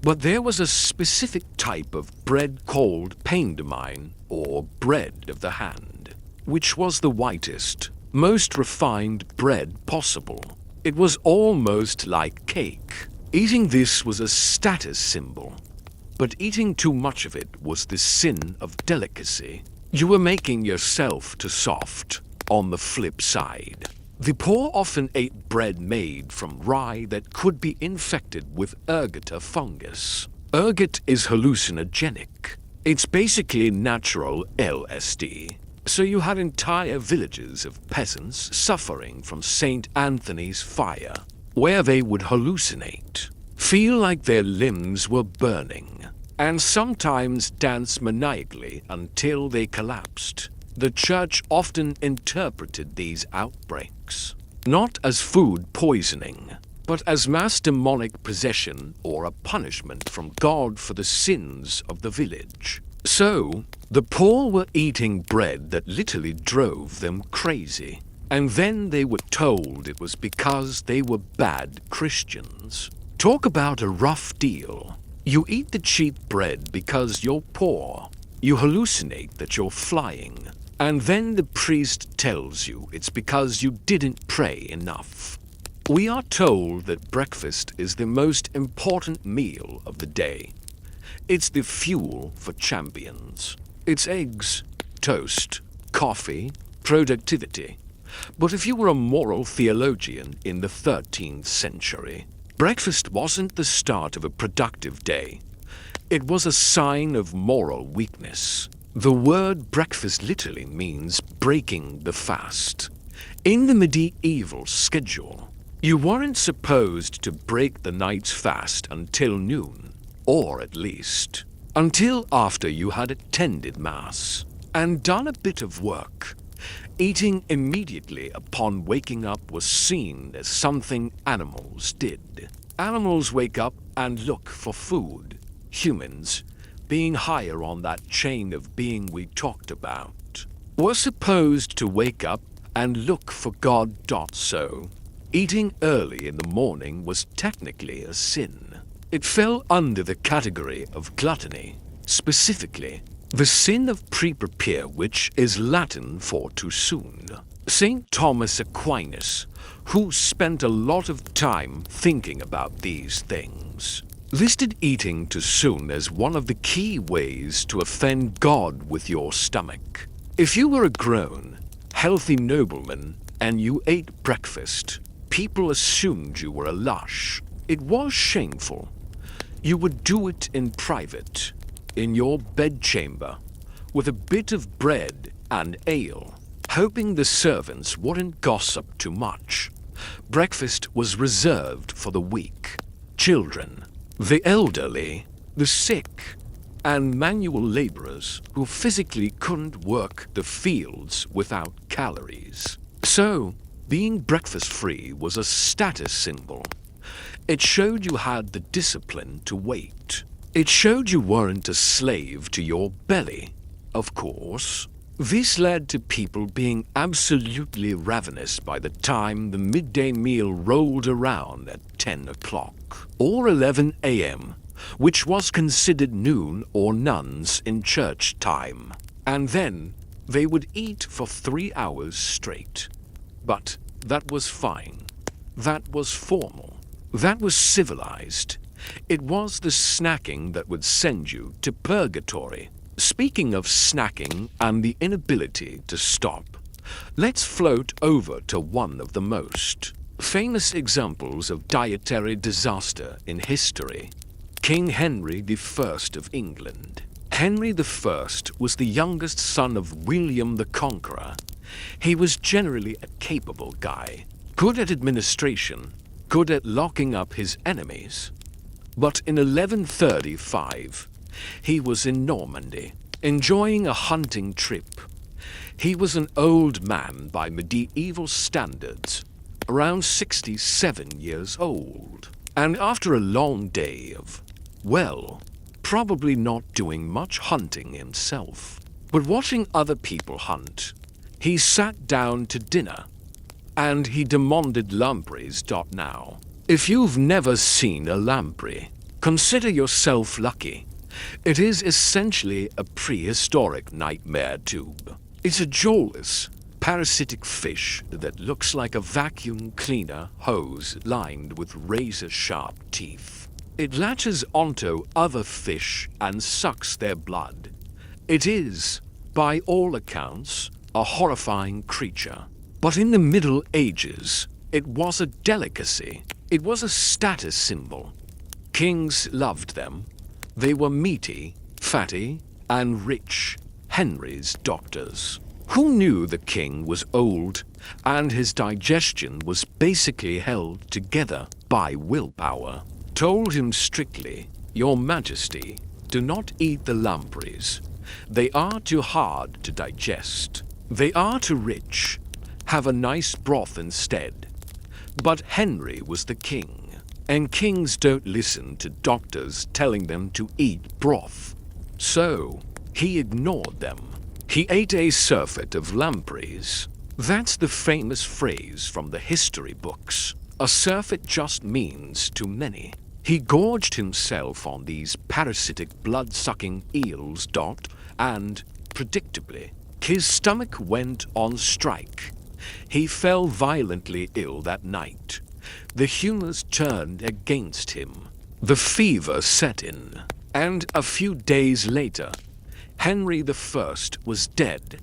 But there was a specific type of bread called pain de mine, or bread of the hand, which was the whitest, most refined bread possible. It was almost like cake. Eating this was a status symbol, but eating too much of it was the sin of delicacy. You were making yourself too soft. On the flip side, the poor often ate bread made from rye that could be infected with ergot fungus. Ergot is hallucinogenic. It's basically natural LSD. So you had entire villages of peasants suffering from St. Anthony's fire, where they would hallucinate, feel like their limbs were burning, and sometimes dance maniacally until they collapsed. The church often interpreted these outbreaks not as food poisoning, but as mass demonic possession or a punishment from God for the sins of the village. So, the poor were eating bread that literally drove them crazy, and then they were told it was because they were bad Christians. Talk about a rough deal. You eat the cheap bread because you're poor. You hallucinate that you're flying. And then the priest tells you it's because you didn't pray enough. We are told that breakfast is the most important meal of the day. It's the fuel for champions. It's eggs, toast, coffee, productivity. But if you were a moral theologian in the 13th century, breakfast wasn't the start of a productive day. It was a sign of moral weakness. The word breakfast literally means breaking the fast. In the medieval schedule, you weren't supposed to break the night's fast until noon, or at least until after you had attended Mass and done a bit of work. Eating immediately upon waking up was seen as something animals did. Animals wake up and look for food. Humans, being higher on that chain of being we talked about, were supposed to wake up and look for God. So, eating early in the morning was technically a sin. It fell under the category of gluttony, specifically the sin of prepare, which is Latin for too soon. St. Thomas Aquinas, who spent a lot of time thinking about these things, listed eating too soon as one of the key ways to offend God with your stomach. If you were a grown, healthy nobleman and you ate breakfast, people assumed you were a lush. It was shameful. You would do it in private, in your bedchamber, with a bit of bread and ale, hoping the servants wouldn't gossip too much. Breakfast was reserved for the weak, children, the elderly, the sick, and manual laborers who physically couldn't work the fields without calories. So, being breakfast-free was a status symbol. It showed you had the discipline to wait. It showed you weren't a slave to your belly, of course. This led to people being absolutely ravenous by the time the midday meal rolled around at 10 o'clock or 11 a.m., which was considered noon or nuns in church time. And then they would eat for 3 hours straight. But that was fine. That was formal. That was civilized. It was the snacking that would send you to purgatory. Speaking of snacking and the inability to stop, let's float over to one of the most famous examples of dietary disaster in history. King Henry I of England. Henry I was the youngest son of William the Conqueror. He was generally a capable guy, good at administration, good at locking up his enemies. But in 1135, he was in Normandy, enjoying a hunting trip. He was an old man by medieval standards, around 67 years old. And after a long day of, well, probably not doing much hunting himself, but watching other people hunt, he sat down to dinner, and he demanded lampreys. Now, if you've never seen a lamprey, consider yourself lucky. It is essentially a prehistoric nightmare tube. It's a jawless, parasitic fish that looks like a vacuum cleaner hose lined with razor-sharp teeth. It latches onto other fish and sucks their blood. It is, by all accounts, a horrifying creature. But in the Middle Ages, it was a delicacy. It was a status symbol. Kings loved them. They were meaty, fatty, and rich. Henry's doctors, who knew the king was old and his digestion was basically held together by willpower, told him strictly, "Your Majesty, do not eat the lampreys. They are too hard to digest. They are too rich. Have a nice broth instead." But Henry was the king, and kings don't listen to doctors telling them to eat broth. So, he ignored them. He ate a surfeit of lampreys. That's the famous phrase from the history books. A surfeit just means too many. He gorged himself on these parasitic blood-sucking eels. And, predictably, his stomach went on strike. He fell violently ill that night. The humors turned against him. The fever set in. And a few days later, Henry I was dead.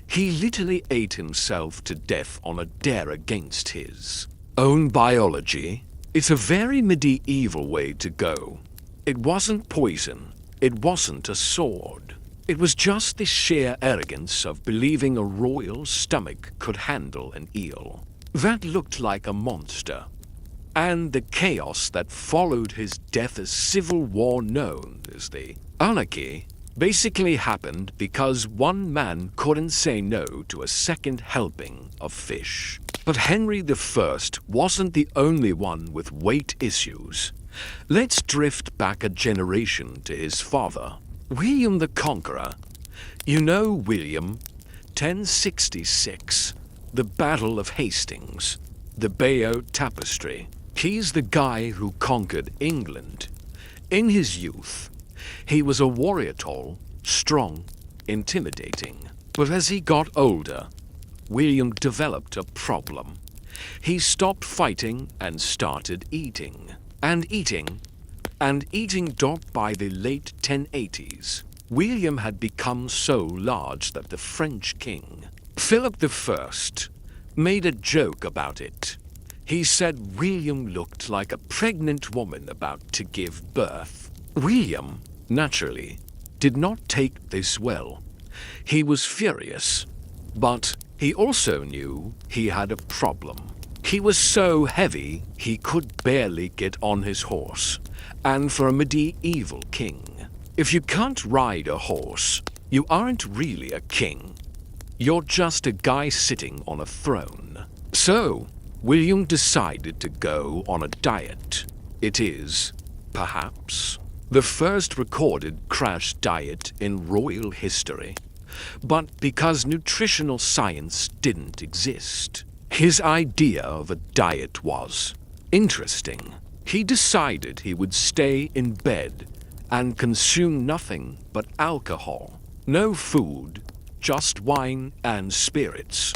He literally ate himself to death on a dare against his own biology. It's a very medieval way to go. It wasn't poison. It wasn't a sword. It was just the sheer arrogance of believing a royal stomach could handle an eel. That looked like a monster. And the chaos that followed his death as civil war known as the anarchy basically happened because one man couldn't say no to a second helping of fish. But Henry I wasn't the only one with weight issues. Let's drift back a generation to his father, William the Conqueror. You know William, 1066, the Battle of Hastings, the Bayeux Tapestry. He's the guy who conquered England. In his youth, he was a warrior, tall, strong, intimidating. But as he got older, William developed a problem. He stopped fighting and started eating. And eating. By the late 1080s, William had become so large that the French king Philip I made a joke about it. He said William looked like a pregnant woman about to give birth. William, naturally, did not take this well. He was furious, but he also knew he had a problem. He was so heavy he could barely get on his horse, and for a medieval king, if you can't ride a horse, you aren't really a king. You're just a guy sitting on a throne. So, William decided to go on a diet. It is, perhaps, the first recorded crash diet in royal history. But because nutritional science didn't exist, his idea of a diet was interesting. He decided he would stay in bed and consume nothing but alcohol. No food, just wine and spirits.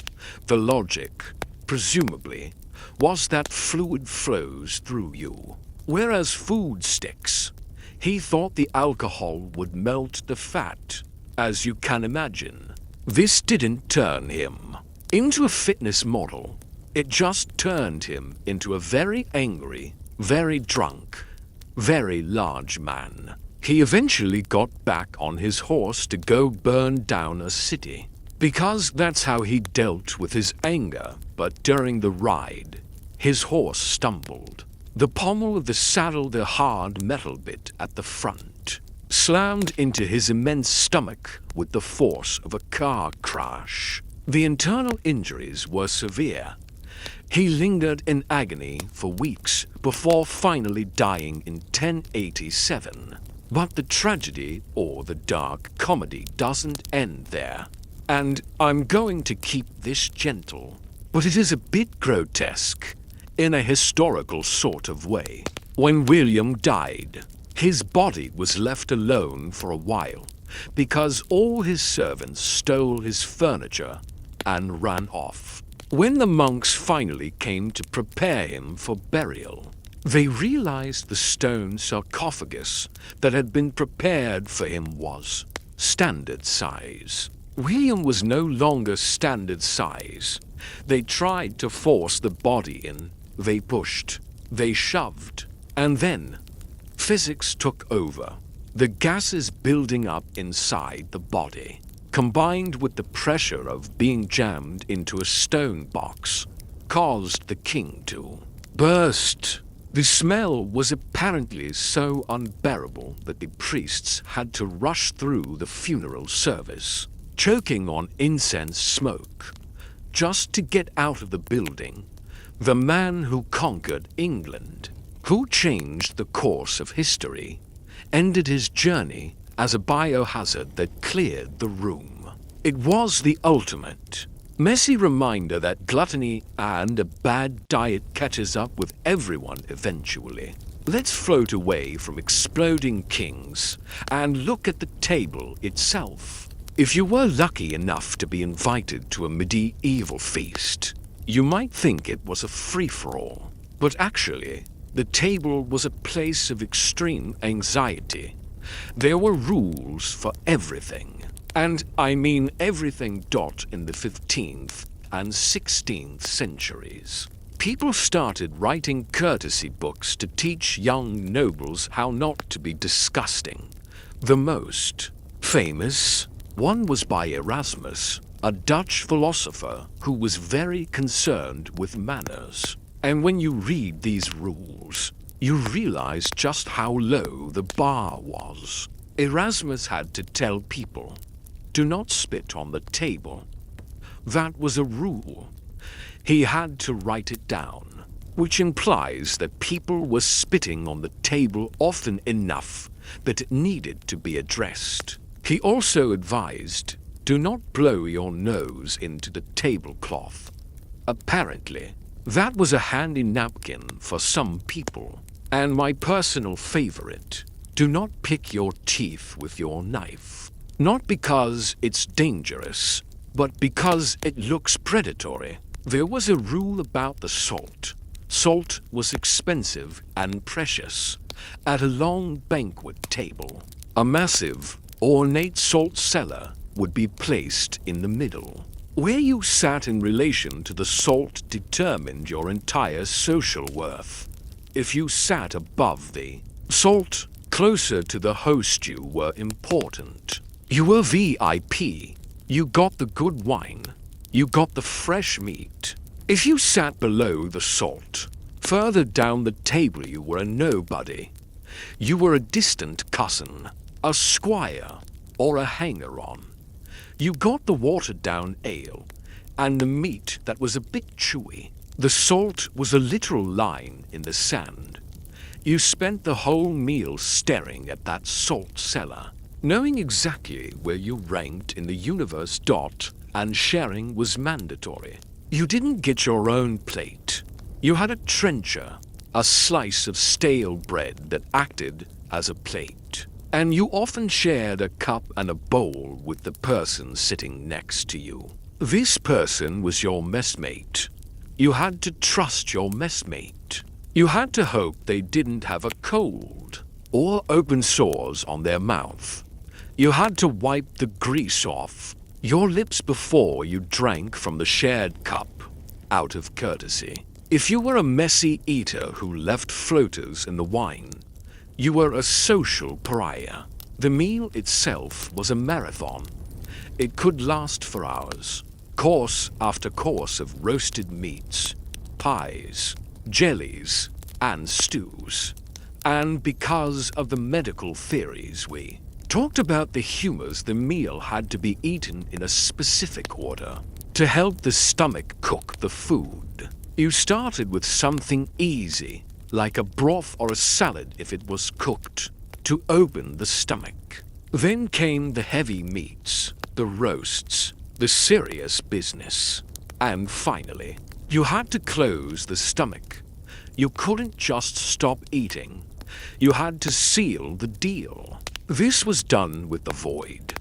The logic, presumably, was that fluid flows through you, whereas food sticks. He thought the alcohol would melt the fat, as you can imagine. This didn't turn him into a fitness model. It just turned him into a very angry, very drunk, very large man. He eventually got back on his horse to go burn down a city, because that's how he dealt with his anger. But during the ride, his horse stumbled. The pommel of the saddle, the hard metal bit at the front, slammed into his immense stomach with the force of a car crash. The internal injuries were severe. He lingered in agony for weeks before finally dying in 1087. But the tragedy, or the dark comedy, doesn't end there. And I'm going to keep this gentle, but it is a bit grotesque, in a historical sort of way. When William died, his body was left alone for a while, because all his servants stole his furniture and ran off. When the monks finally came to prepare him for burial, they realized the stone sarcophagus that had been prepared for him was standard size. William was no longer standard size. They tried to force the body in. They pushed. They shoved. And then physics took over. The gases building up inside the body, combined with the pressure of being jammed into a stone box, caused the king to burst. The smell was apparently so unbearable that the priests had to rush through the funeral service, choking on incense smoke, just to get out of the building. The man who conquered England, who changed the course of history, ended his journey as a biohazard that cleared the room. It was the ultimate messy reminder that gluttony and a bad diet catches up with everyone eventually. Let's float away from exploding kings and look at the table itself. If you were lucky enough to be invited to a medieval feast, you might think it was a free-for-all. But actually, the table was a place of extreme anxiety. There were rules for everything. And I mean everything. In the 15th and 16th centuries, people started writing courtesy books to teach young nobles how not to be disgusting. The most famous one was by Erasmus, a Dutch philosopher who was very concerned with manners. And when you read these rules, you realize just how low the bar was. Erasmus had to tell people, do not spit on the table. That was a rule. He had to write it down, which implies that people were spitting on the table often enough that it needed to be addressed. He also advised, do not blow your nose into the tablecloth. Apparently, that was a handy napkin for some people. And my personal favorite, do not pick your teeth with your knife. Not because it's dangerous, but because it looks predatory. There was a rule about the salt. Salt was expensive and precious. At a long banquet table, a massive, ornate salt cellar would be placed in the middle. Where you sat in relation to the salt determined your entire social worth. If you sat above the salt, closer to the host, you were important. You were VIP. You got the good wine. You got the fresh meat. If you sat below the salt, further down the table, you were a nobody. You were a distant cousin, a squire, or a hanger-on. You got the watered-down ale and the meat that was a bit chewy. The salt was a literal line in the sand. You spent the whole meal staring at that salt cellar, knowing exactly where you ranked in the universe. And sharing was mandatory. You didn't get your own plate. You had a trencher, a slice of stale bread that acted as a plate. And you often shared a cup and a bowl with the person sitting next to you. This person was your messmate. You had to trust your messmate. You had to hope they didn't have a cold or open sores on their mouth. You had to wipe the grease off your lips before you drank from the shared cup, out of courtesy. If you were a messy eater who left floaters in the wine, you were a social pariah. The meal itself was a marathon. It could last for hours, course after course of roasted meats, pies, jellies, and stews. And because of the medical theories we talked about the humors, the meal had to be eaten in a specific order to help the stomach cook the food. You started with something easy, like a broth or a salad if it was cooked, to open the stomach. Then came the heavy meats, the roasts, the serious business. And finally, you had to close the stomach. You couldn't just stop eating. You had to seal the deal. This was done with the void.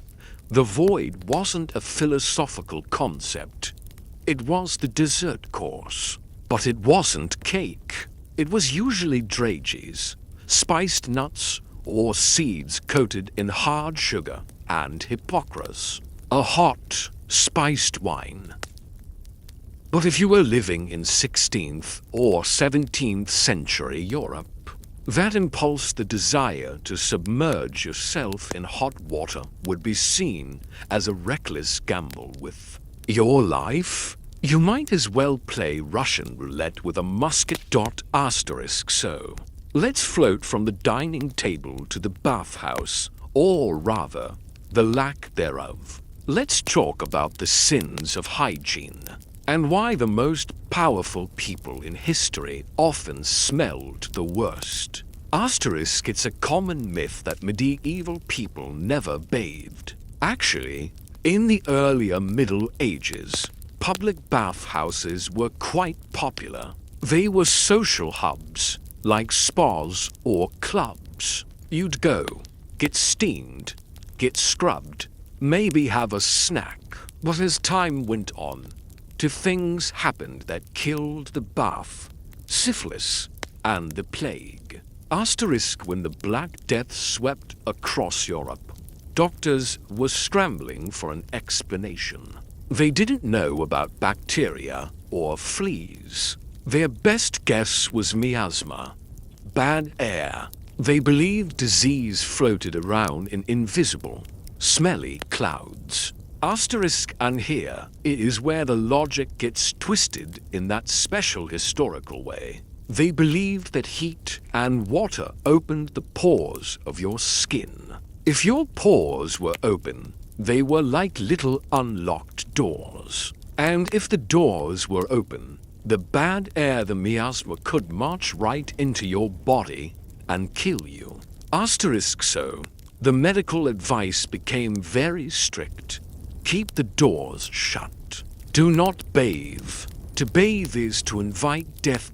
The void wasn't a philosophical concept. It was the dessert course. But it wasn't cake. It was usually drages, spiced nuts, or seeds coated in hard sugar and hippocras. A hot, spiced wine. But if you were living in 16th or 17th century Europe, that impulse, the desire to submerge yourself in hot water, would be seen as a reckless gamble with your life. You might as well play Russian roulette with a musket. Asterisk. So, let's float from the dining table to the bathhouse, or rather, the lack thereof. Let's talk about the sins of hygiene, and why the most powerful people in history often smelled the worst. Asterisk. It's a common myth that medieval people never bathed. Actually, in the earlier Middle Ages, public bathhouses were quite popular. They were social hubs, like spas or clubs. You'd go, get steamed, get scrubbed, maybe have a snack. But as time went on, things happened that killed the bath, syphilis, and the plague. Asterisk. When the Black Death swept across Europe, doctors were scrambling for an explanation. They didn't know about bacteria or fleas. Their best guess was miasma, bad air. They believed disease floated around in invisible, smelly clouds. Asterisk. And here is where the logic gets twisted in that special historical way. They believed that heat and water opened the pores of your skin. If your pores were open, they were like little unlocked doors. And if the doors were open, the bad air, the miasma, could march right into your body and kill you. Asterisk. So, the medical advice became very strict. Keep the doors shut. Do not bathe. To bathe is to invite death.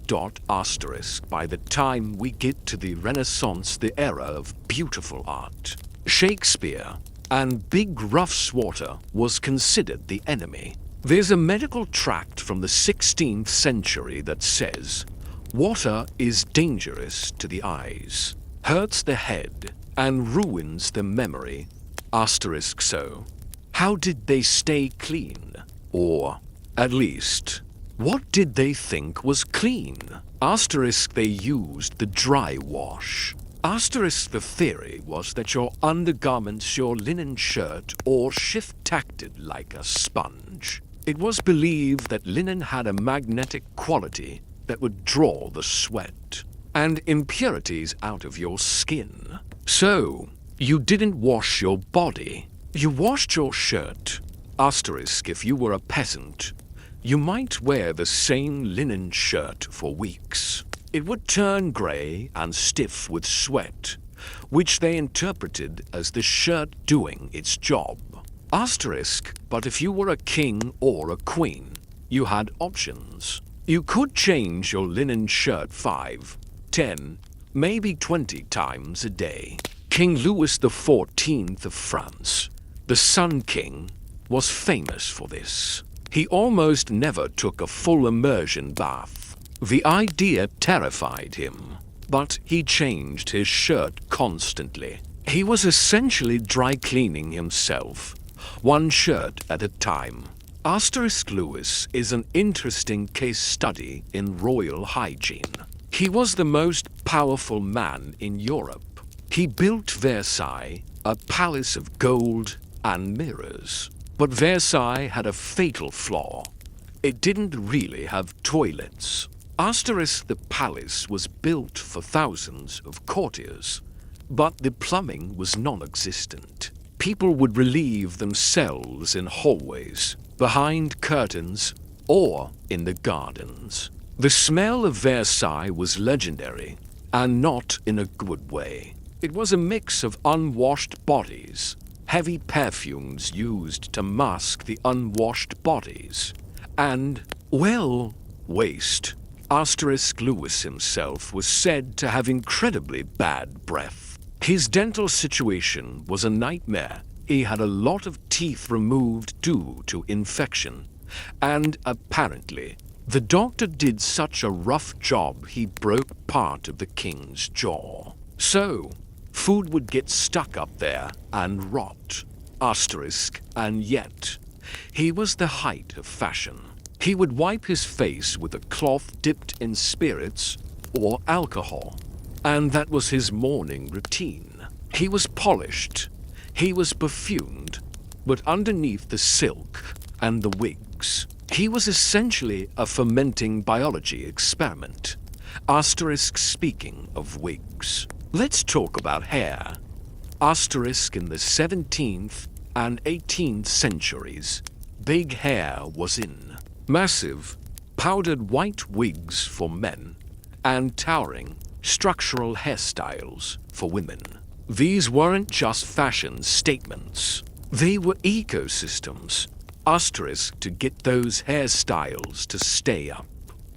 Asterisk. By the time we get to the Renaissance, the era of beautiful art, Shakespeare and big rough swatter was considered the enemy. There's a medical tract from the 16th century that says, water is dangerous to the eyes, hurts the head, and ruins the memory. Asterisk. So, how did they stay clean? Or, at least, what did they think was clean? Asterisk, they used the dry wash. Asterisk, the theory was that your undergarments, your linen shirt, or shift acted like a sponge. It was believed that linen had a magnetic quality that would draw the sweat and impurities out of your skin. So, you didn't wash your body, you washed your shirt. Asterisk, if you were a peasant, you might wear the same linen shirt for weeks. It would turn grey and stiff with sweat, which they interpreted as the shirt doing its job. Asterisk, but if you were a king or a queen, you had options. You could change your linen shirt 5, 10, maybe 20 times a day. King Louis XIV of France, the Sun King, was famous for this. He almost never took a full immersion bath. The idea terrified him, but he changed his shirt constantly. He was essentially dry cleaning himself, one shirt at a time. Asterisk Louis is an interesting case study in royal hygiene. He was the most powerful man in Europe. He built Versailles, a palace of gold and mirrors. But Versailles had a fatal flaw. It didn't really have toilets. Asterisk, the palace was built for thousands of courtiers, but the plumbing was non-existent. People would relieve themselves in hallways, behind curtains, or in the gardens. The smell of Versailles was legendary, and not in a good way. It was a mix of unwashed bodies, heavy perfumes used to mask the unwashed bodies, and, well, waste. Asterisk Louis himself was said to have incredibly bad breath. His dental situation was a nightmare. He had a lot of teeth removed due to infection, and apparently, the doctor did such a rough job he broke part of the king's jaw. So, food would get stuck up there and rot. Asterisk, and yet, he was the height of fashion. He would wipe his face with a cloth dipped in spirits or alcohol, and that was his morning routine. He was polished, he was perfumed, but underneath the silk and the wigs, he was essentially a fermenting biology experiment. Asterisk, speaking of wigs, let's talk about hair. Asterisk, in the 17th and 18th centuries, big hair was in. Massive, powdered white wigs for men, and towering, structural hairstyles for women. These weren't just fashion statements. They were ecosystems. Asterisk, to get those hairstyles to stay up.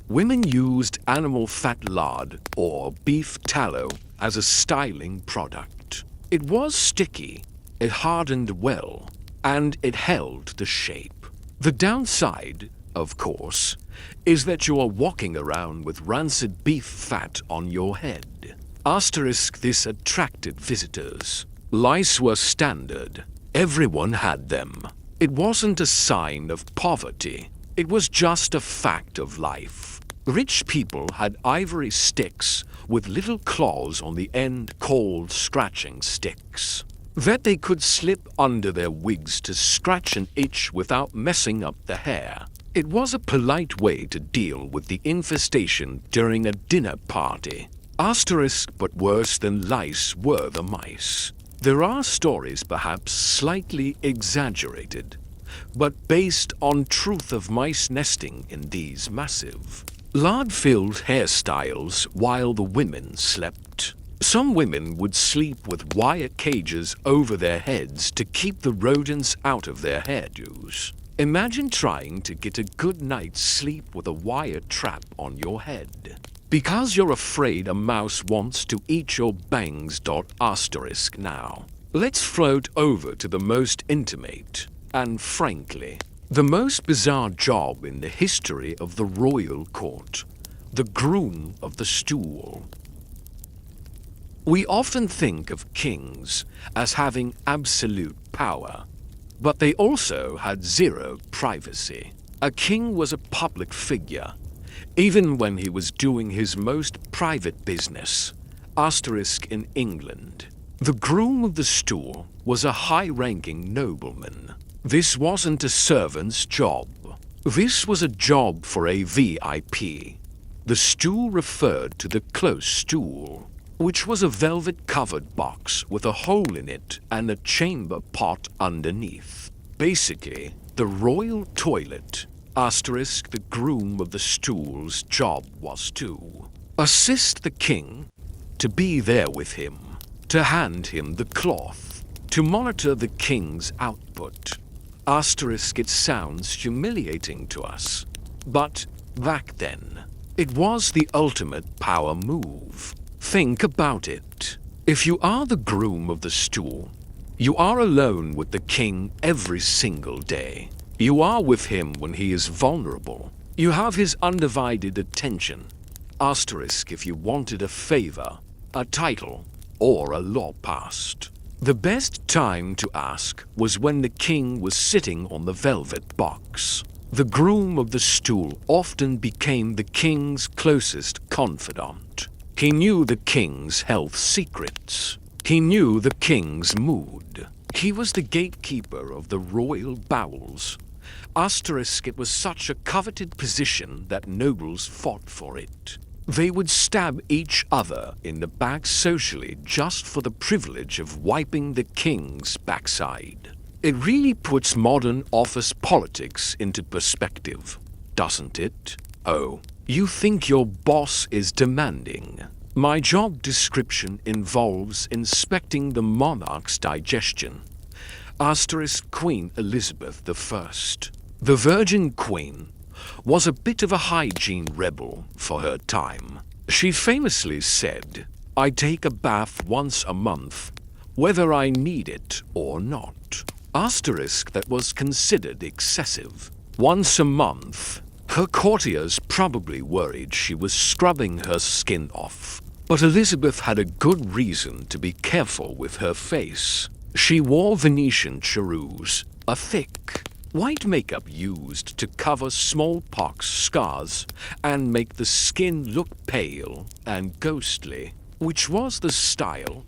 Women used animal fat lard or beef tallow as a styling product. It was sticky, it hardened well, and it held the shape. The downside, of course, is that you are walking around with rancid beef fat on your head. Asterisk, this attracted visitors. Lice were standard. Everyone had them. It wasn't a sign of poverty. It was just a fact of life. Rich people had ivory sticks with little claws on the end called scratching sticks that they could slip under their wigs to scratch and itch without messing up the hair. It was a polite way to deal with the infestation during a dinner party. Asterisk, but worse than lice were the mice. There are stories perhaps slightly exaggerated, but based on truth of mice nesting in these massive, lard-filled hairstyles while the women slept. Some women would sleep with wire cages over their heads to keep the rodents out of their hairdos. Imagine trying to get a good night's sleep with a wire trap on your head, because you're afraid a mouse wants to eat your bangs. Asterisk now. Let's float over to the most intimate, and frankly, the most bizarre job in the history of the royal court, the groom of the stool. We often think of kings as having absolute power, But they also had zero privacy. A king was a public figure, even when he was doing his most private business. Asterisk in England. The groom of the stool was a high-ranking nobleman. This wasn't a servant's job. This was a job for a VIP. The stool referred to the close stool, which was a velvet-covered box with a hole in it and a chamber pot underneath. Basically, the royal toilet. Asterisk, the groom of the stool's job was to assist the king, to be there with him, to hand him the cloth, to monitor the king's output. Asterisk, it sounds humiliating to us, but back then, it was the ultimate power move. Think about it. If you are the groom of the stool, you are alone with the king every single day. You are with him when he is vulnerable. You have his undivided attention. Asterisk, if you wanted a favor, a title, or a law passed. The best time to ask was when the king was sitting on the velvet box. The groom of the stool often became the king's closest confidant. He knew the king's health secrets. He knew the king's mood. He was the gatekeeper of the royal bowels. Asterisk, it was such a coveted position that nobles fought for it. They would stab each other in the back socially just for the privilege of wiping the king's backside. It really puts modern office politics into perspective, doesn't it? Oh, you think your boss is demanding? My job description involves inspecting the monarch's digestion. Asterisk, Queen Elizabeth I. The Virgin Queen was a bit of a hygiene rebel for her time. She famously said, "I take a bath once a month, whether I need it or not." Asterisk, that was considered excessive. Once a month. Her courtiers probably worried she was scrubbing her skin off. But Elizabeth had a good reason to be careful with her face. She wore Venetian cheroots, a thick, white makeup used to cover smallpox scars and make the skin look pale and ghostly, which was the style.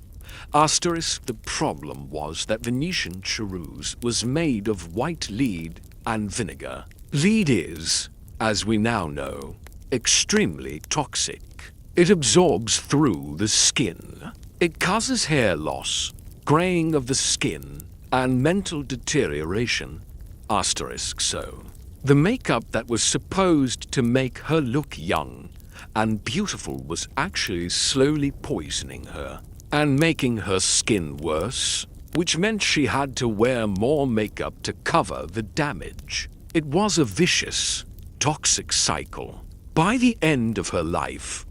Asterisk, the problem was that Venetian cheroots was made of white lead and vinegar. Lead is, as we now know, extremely toxic. It absorbs through the skin. It causes hair loss, graying of the skin, and mental deterioration. Asterisk, so. The makeup that was supposed to make her look young and beautiful was actually slowly poisoning her and making her skin worse, which meant she had to wear more makeup to cover the damage. It was a vicious, toxic cycle. By the end of her life,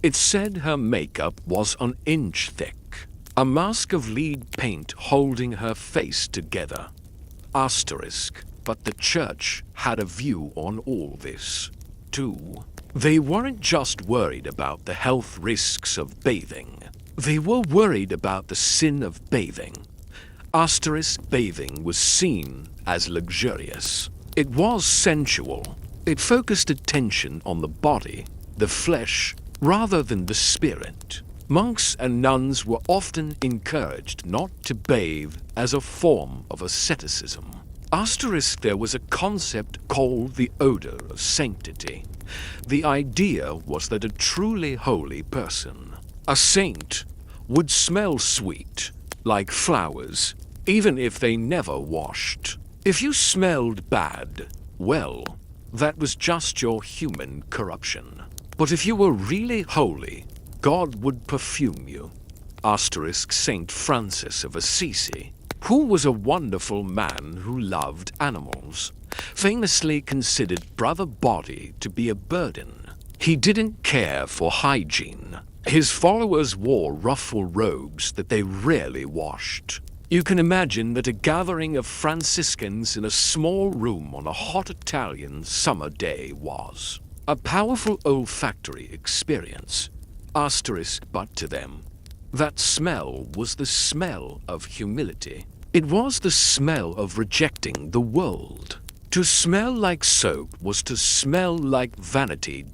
it said her makeup was an inch thick, a mask of lead paint holding her face together. Asterisk, but the church had a view on all this, too. They weren't just worried about the health risks of bathing. They were worried about the sin of bathing. Asterisk, bathing was seen as luxurious. It was sensual. It focused attention on the body, the flesh, rather than the spirit. Monks and nuns were often encouraged not to bathe as a form of asceticism. Asterisk, there was a concept called the odor of sanctity. The idea was that a truly holy person, a saint, would smell sweet, like flowers, even if they never washed. If you smelled bad, well, that was just your human corruption. But if you were really holy, God would perfume you. Asterisk, Saint Francis of Assisi, who was a wonderful man who loved animals, famously considered Brother Body to be a burden. He didn't care for hygiene. His followers wore ruffle robes that they rarely washed. You can imagine that a gathering of Franciscans in a small room on a hot Italian summer day was a powerful olfactory experience. Asterisk, but to them, that smell was the smell of humility. It was the smell of rejecting the world. To smell like soap was to smell like vanity.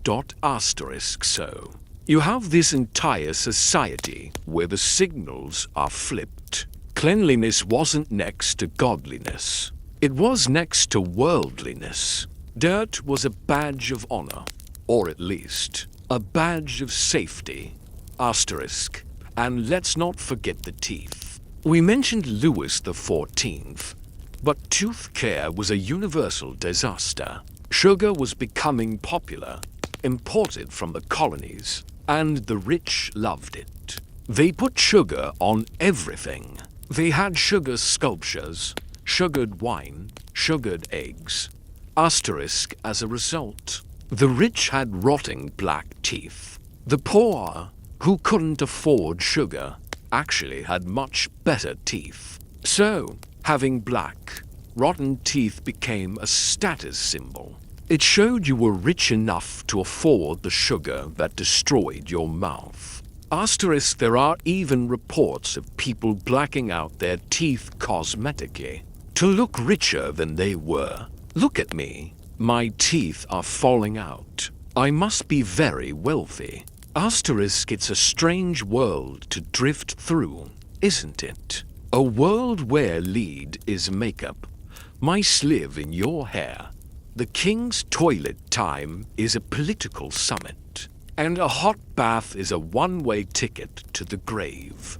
Asterisk so. You have this entire society where the signals are flipped. Cleanliness wasn't next to godliness. It was next to worldliness. Dirt was a badge of honor, or at least a badge of safety. Asterisk. And let's not forget the teeth. We mentioned Louis XIV, but tooth care was a universal disaster. Sugar was becoming popular, imported from the colonies, and the rich loved it. They put sugar on everything. They had sugar sculptures, sugared wine, sugared eggs. Asterisk as a result. The rich had rotting black teeth. The poor, who couldn't afford sugar, actually had much better teeth. So, having black, rotten teeth became a status symbol. It showed you were rich enough to afford the sugar that destroyed your mouth. Asterisk, there are even reports of people blacking out their teeth cosmetically to look richer than they were. Look at me. My teeth are falling out. I must be very wealthy. Asterisk, it's a strange world to drift through, isn't it? A world where lead is makeup, mice live in your hair, the king's toilet time is a political summit, and a hot bath is a one-way ticket to the grave.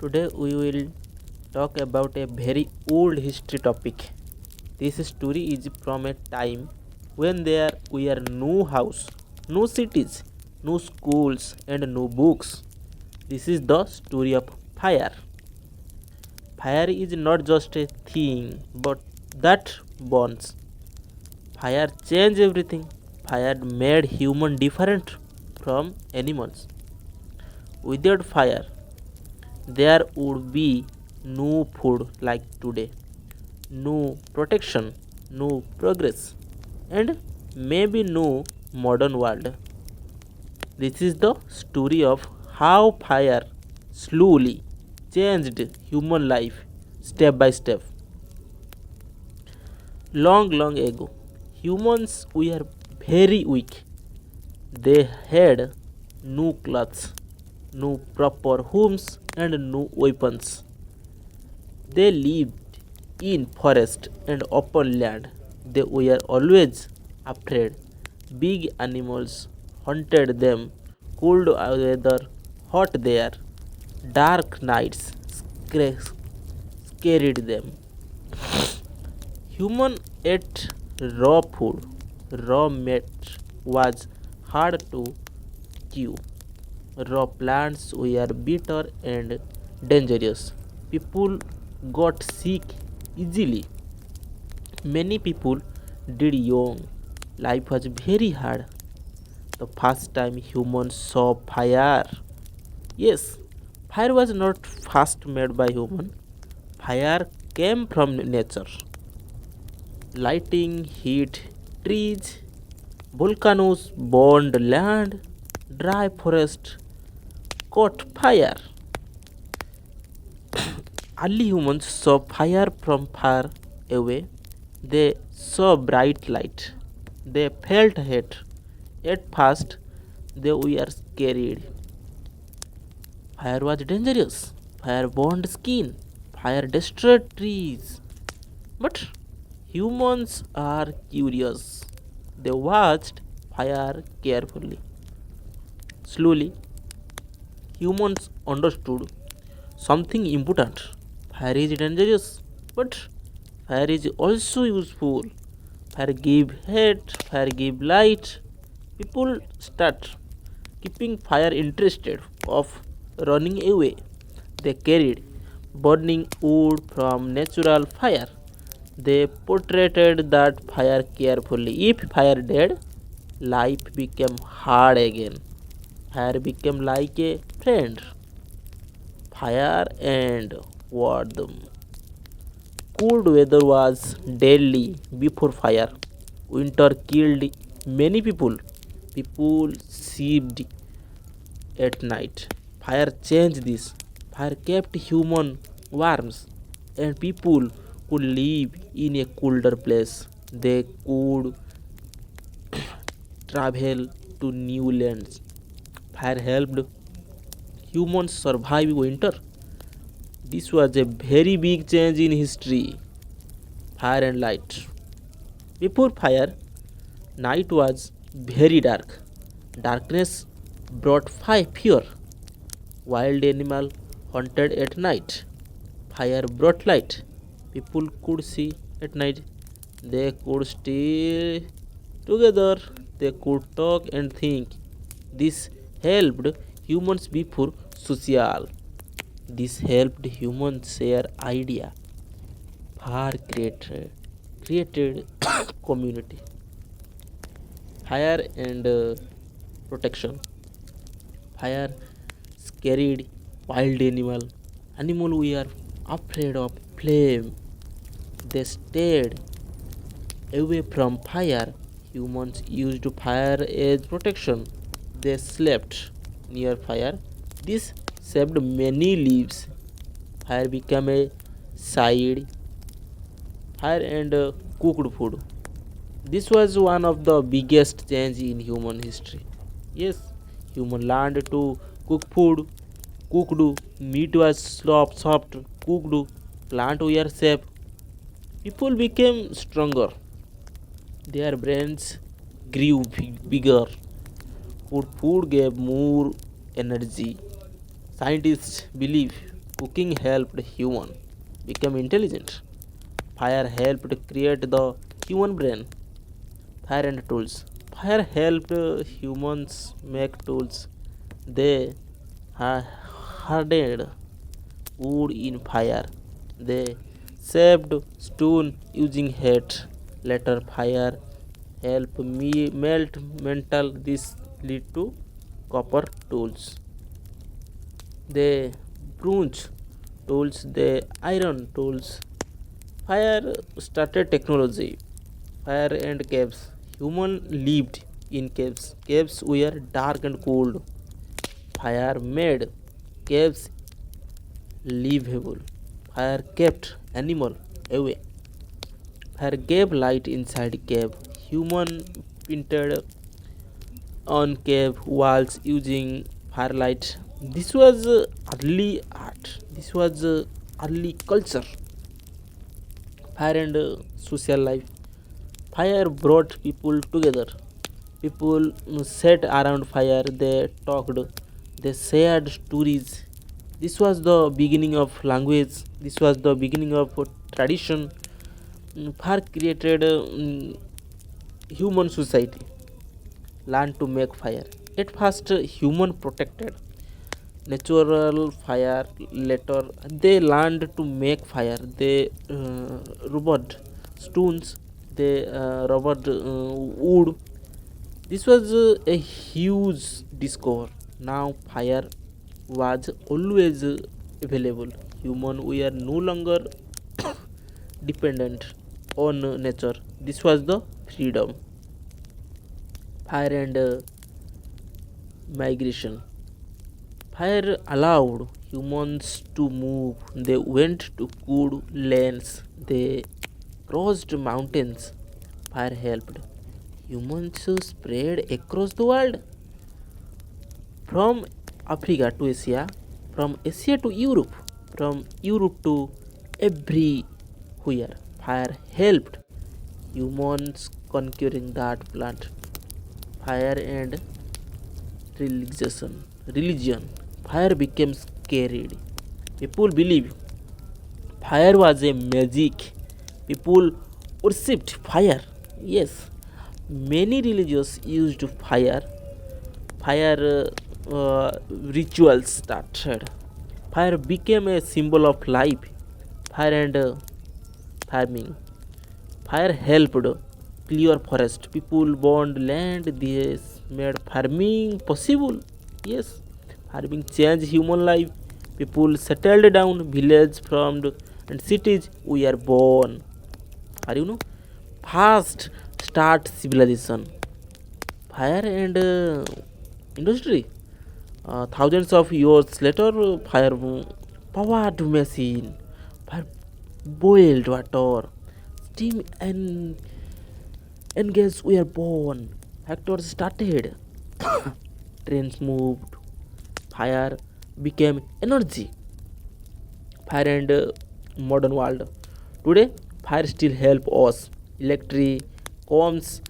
Today we will talk about a very old history topic. This story is from a time when there were no house, no cities, no schools and no books. This is the story of fire. Fire is not just a thing but that burns. Fire changed everything. Fire made human different from animals. Without fire, there would be no food like today, no protection, no progress, and maybe no modern world. This is the story of how fire slowly changed human life step by step. Long, long ago, humans were very weak. They had no clothes, no proper homes, and no weapons. They lived in forest and open land. They were always afraid. Big animals hunted them, cold weather hot there, dark nights scared them. Human ate raw food. Raw meat was hard to chew. Raw plants were bitter and dangerous. People got sick easily. Many people died young. Life was very hard. The first time humans saw fire. Yes, fire was not first made by human. Fire came from nature. Lighting heat trees, volcanoes burned land, dry forest caught fire. Early humans saw fire from far away. They saw bright light. They felt heat. At first, they were scared. Fire was dangerous. Fire burned skin. Fire destroyed trees. But humans are curious. They watched fire carefully. Slowly, humans understood something important. Fire is dangerous, but fire is also useful. Fire give heat, fire give light. People start keeping fire interested of running away. They carried burning wood from natural fire. They portrayed that fire carefully. If fire dead, life became hard again. Fire became like a friend. Fire and warmth. Cold weather was deadly before fire. Winter killed many people. People slept at night. Fire changed this. Fire kept human warm and people could live in a colder place. They could travel to new lands. Fire helped humans survive winter. This was a very big change in history. Fire and light. Before fire, night was very dark. Darkness brought fear. Wild animal hunted at night. Fire brought light. People could see at night. They could stay together. They could talk and think. This helped humans before social. This helped humans share idea. Fire created community. Fire and protection. Fire scared wild animal. Animal we are afraid of flame. They stayed away from fire. Humans used fire as protection. They slept near fire. This saved many lives. Fire became a side. Fire and cooked food. This was one of the biggest change in human history. Yes, human learned to cook food. Cooked meat was soft. Cooked plant were safe. People became stronger. Their brains grew bigger. Good food gave more energy. Scientists believe Cooking helped human become intelligent. Fire helped create the human brain. Fire and tools. Fire helped humans make tools. They hardened wood in fire. They shaped stone using heat. Later, fire helped me melt metal. This lead to copper tools. They bronze tools. They iron tools. Fire started technology. Fire and caves. Human lived in caves. Caves were dark and cold. Fire made caves livable. Fire kept animal away. Fire gave light inside cave. Human painted on cave walls using firelight. This was early art. This was early culture. Fire and social life. Fire brought people together. People sat around fire, they talked, they shared stories. This was the beginning of language, this was the beginning of tradition. Fire created human society, learned to make fire. At first, human protected natural fire. Later, they learned to make fire. They rubbed stones, they rubbed wood. This was a huge discovery. Now fire was always available. Human we are no longer dependent on nature. This was the freedom. Fire and migration. Fire allowed humans to move. They went to good lands. They crossed mountains. Fire helped humans spread across the world, from Africa to Asia, from Asia to Europe, from Europe to everywhere. Fire helped humans conquering that plant. Fire and religion. Fire became scared. People believe fire was a magic. People worshipped fire. Yes, many religions used fire. Fire rituals started. Fire became a symbol of life. Fire and farming. Fire helped clear forest. People burned land. This made farming possible. Yes, farming changed human life. People settled down. Villages formed and cities were born. Are you know? Fast start civilization. Fire and industry. Thousands of years later, fire powered machine, fire boiled water, steam and gas were born. Factories started, trains moved, fire became energy. Fire and modern world. Today, fire still help us. Electric comes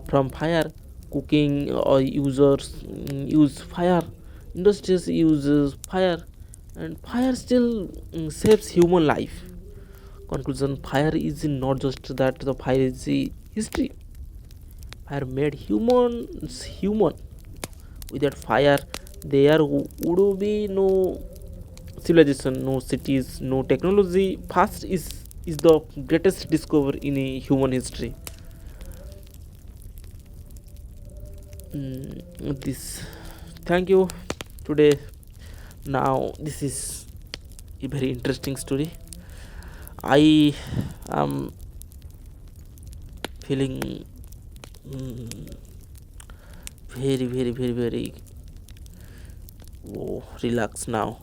from fire. Cooking users use fire. Industries uses fire, and fire still saves human life. Conclusion: fire is not just that the fire is the history. Fire made humans human. Without fire, there would be no civilization, no cities, no technology. Fast is the greatest discovery in human history. This, thank you. Today, now this is a very interesting story. I am feeling very relaxed now,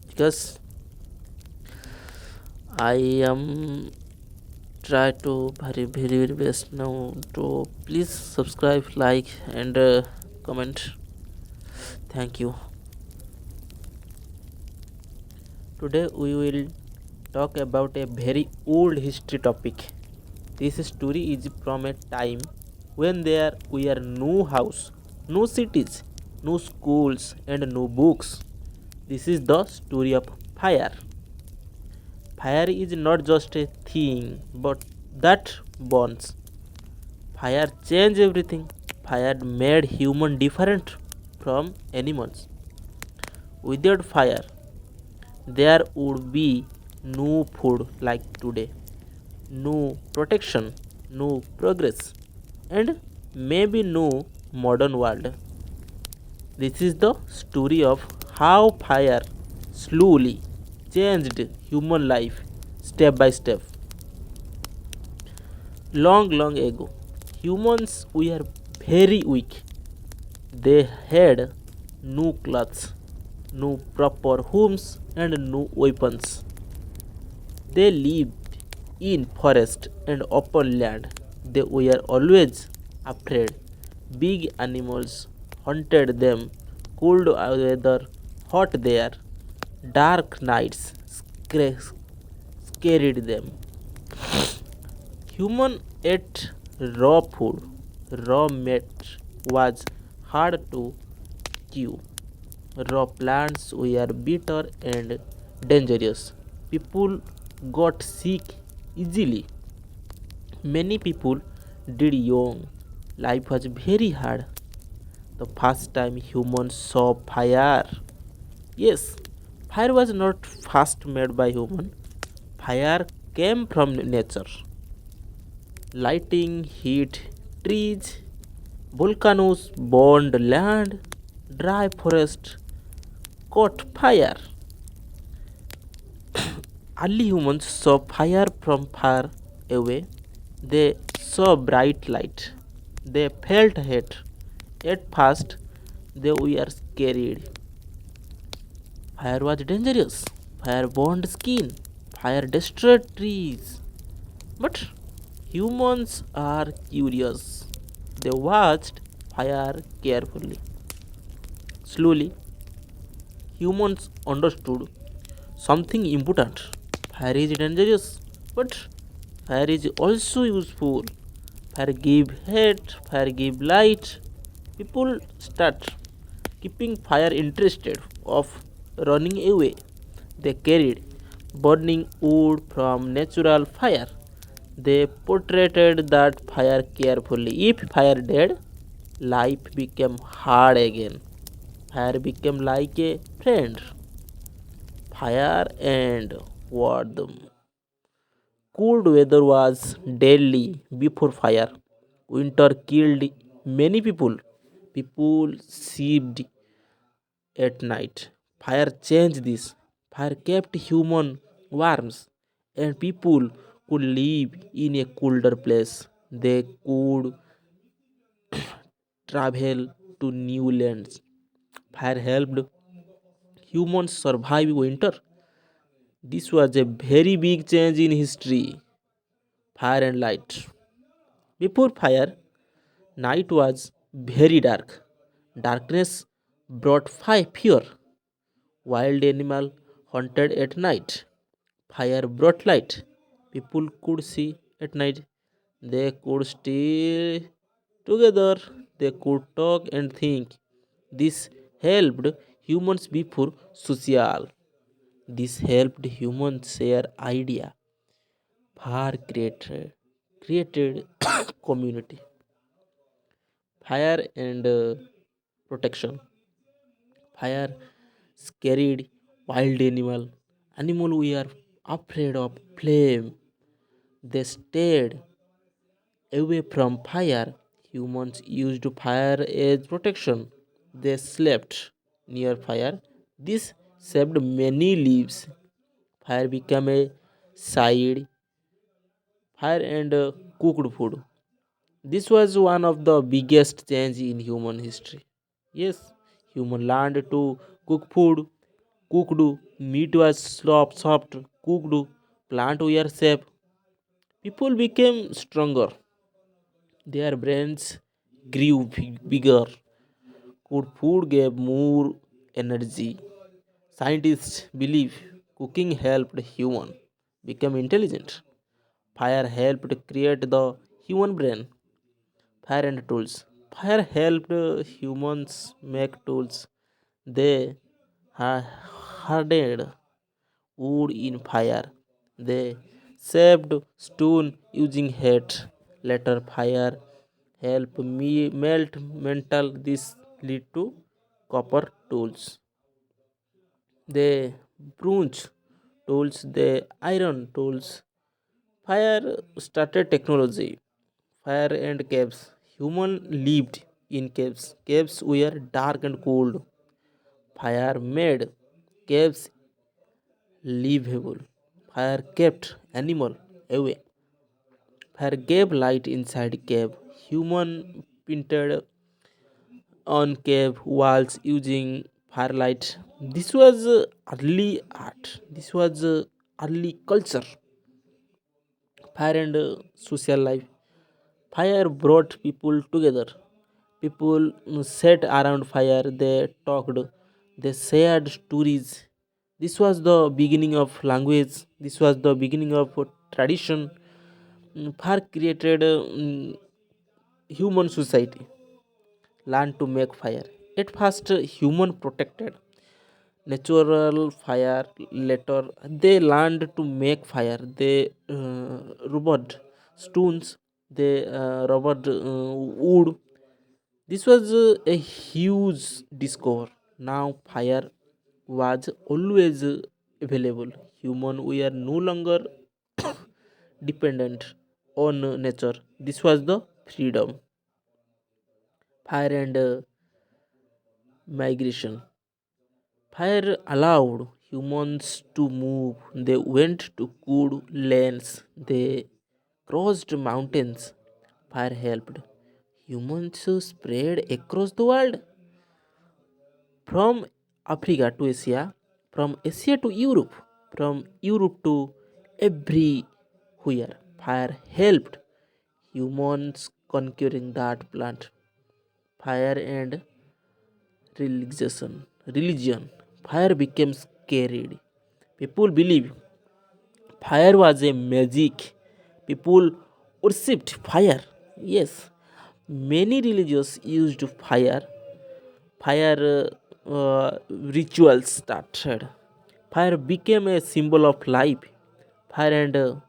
because I am try to very best now to please subscribe, like, and comment. Thank you. Today we will talk about a very old history topic. This story is from a time when there were no house, no cities, no schools, and no books. This is the story of Fire. Fire is not just a thing, but that burns. Fire changed everything. Fire made human different from animals. Without fire, there would be no food like today, no protection, no progress, and maybe no modern world. This is the story of how fire slowly changed human life step by step. Long, long ago, humans were very weak. They had no clothes, no proper homes, and no weapons. They lived in forest and open land. They were always afraid. Big animals hunted them, cold weather, hot there, dark nights scared them. Human ate raw food. Raw meat was hard to chew. Raw plants were bitter and dangerous. People got sick easily. Many people died young. Life was very hard. The first time humans saw fire. Yes, fire was not first made by human. Fire came from nature. Lighting heat trees, volcanoes burned land, dry forest caught fire. Early humans saw fire from far away. They saw bright light. They felt heat. At first, they were scared. Fire was dangerous. Fire burned skin. Fire destroyed trees. But humans are curious. They watched fire carefully. Slowly, humans understood something important. Fire is dangerous, but fire is also useful. Fire give heat, fire give light. People start keeping fire interested of running away. They carried burning wood from natural fire. They portrayed that fire carefully. If fire dead, life became hard again. Fire became like a friend. Fire and warmth. Cold weather was deadly before fire. Winter killed many people. People shivered at night. Fire changed this. Fire kept human warms and people could live in a colder place. They could travel to new lands. Fire helped humans survive winter. This was a very big change in history. Fire and light. Before fire, night was very dark. Darkness brought fear. Wild animal hunted at night. Fire brought light. People could see at night. They could stay together. They could talk and think. This helped humans before social. This helped humans share idea. Fire created community. Fire and protection. Fire scared wild animal. Animal we are afraid of flame. They stayed away from fire. Humans used fire as protection. They slept near fire. This saved many lives. Fire became a side. Fire and cooked food. This was one of the biggest change in human history. Yes, human learned to cook food. Cooked meat was soft. Cooked plant were safe. People became stronger. Their brains grew bigger. Good food gave more energy. Scientists believe cooking helped human become intelligent. Fire helped create the human brain. Fire and tools. Fire helped humans make tools. They hardened wood in fire. They shaped stone using heat. Later, fire help me melt metal. This lead to copper tools. They bronze tools. They iron tools. Fire started technology. Fire and caves. Human lived in caves. Caves were dark and cold. Fire made caves livable. Fire kept animal away. Fire gave light inside cave. Human painted on cave walls using firelight. This was early art. This was early culture. Fire and social life. Fire brought people together. People sat around fire, they talked, they shared stories. This was the beginning of language, this was the beginning of tradition. Fire created human society, learned to make fire. At first, human protected natural fire. Later, they learned to make fire. They rubbed stones, they rubbed wood. This was a huge discovery. Now fire was always available. Human we are no longer dependent on nature. This was the freedom. Fire and migration. Fire allowed humans to move. They went to good lands. They crossed mountains. Fire helped humans to spread across the world. From Africa to Asia, from Asia to Europe, from Europe to everywhere. Fire helped humans conquering that plant. Fire and religion. Fire became scared. People believe fire was a magic. People worshipped fire. Yes, many religions used fire. Fire rituals started. Fire became a symbol of life. Fire and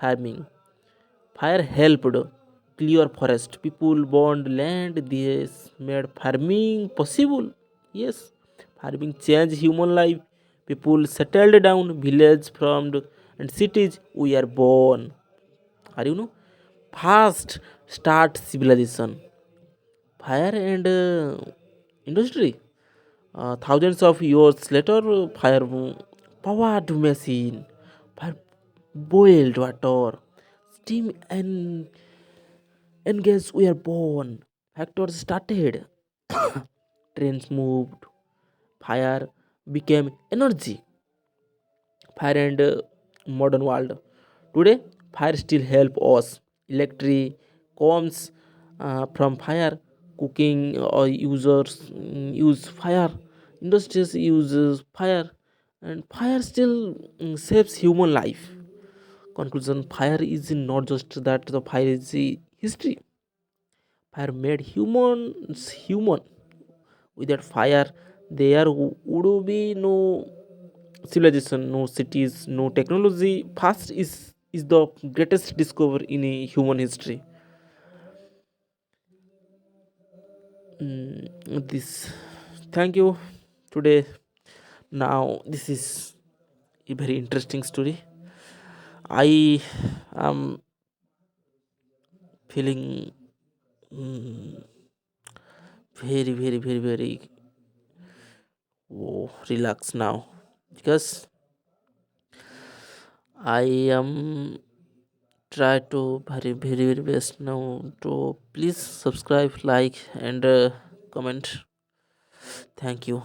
farming. Fire helped clear forest. People burned land. This made farming possible. Yes, farming changed human life. People settled down. Villages formed and cities were born. Are you know? Fast start civilization. Fire and industry. Thousands of years later, fire powered machine, fire boiled water, steam and gas were born. Factors started, trains moved, fire became energy. Fire and modern world. Today, fire still help us. Electric comes from fire. Cooking or users use fire. Industries uses fire, and fire still saves human life. Conclusion: fire is not just that the fire is the history. Fire made humans human. Without fire, there would be no civilization, no cities, no technology. Fast is the greatest discovery in a human history. This, thank you. Today, now this is a very interesting story. I am feeling very relaxed now because I am try to very best now to please subscribe, like, and comment. Thank you.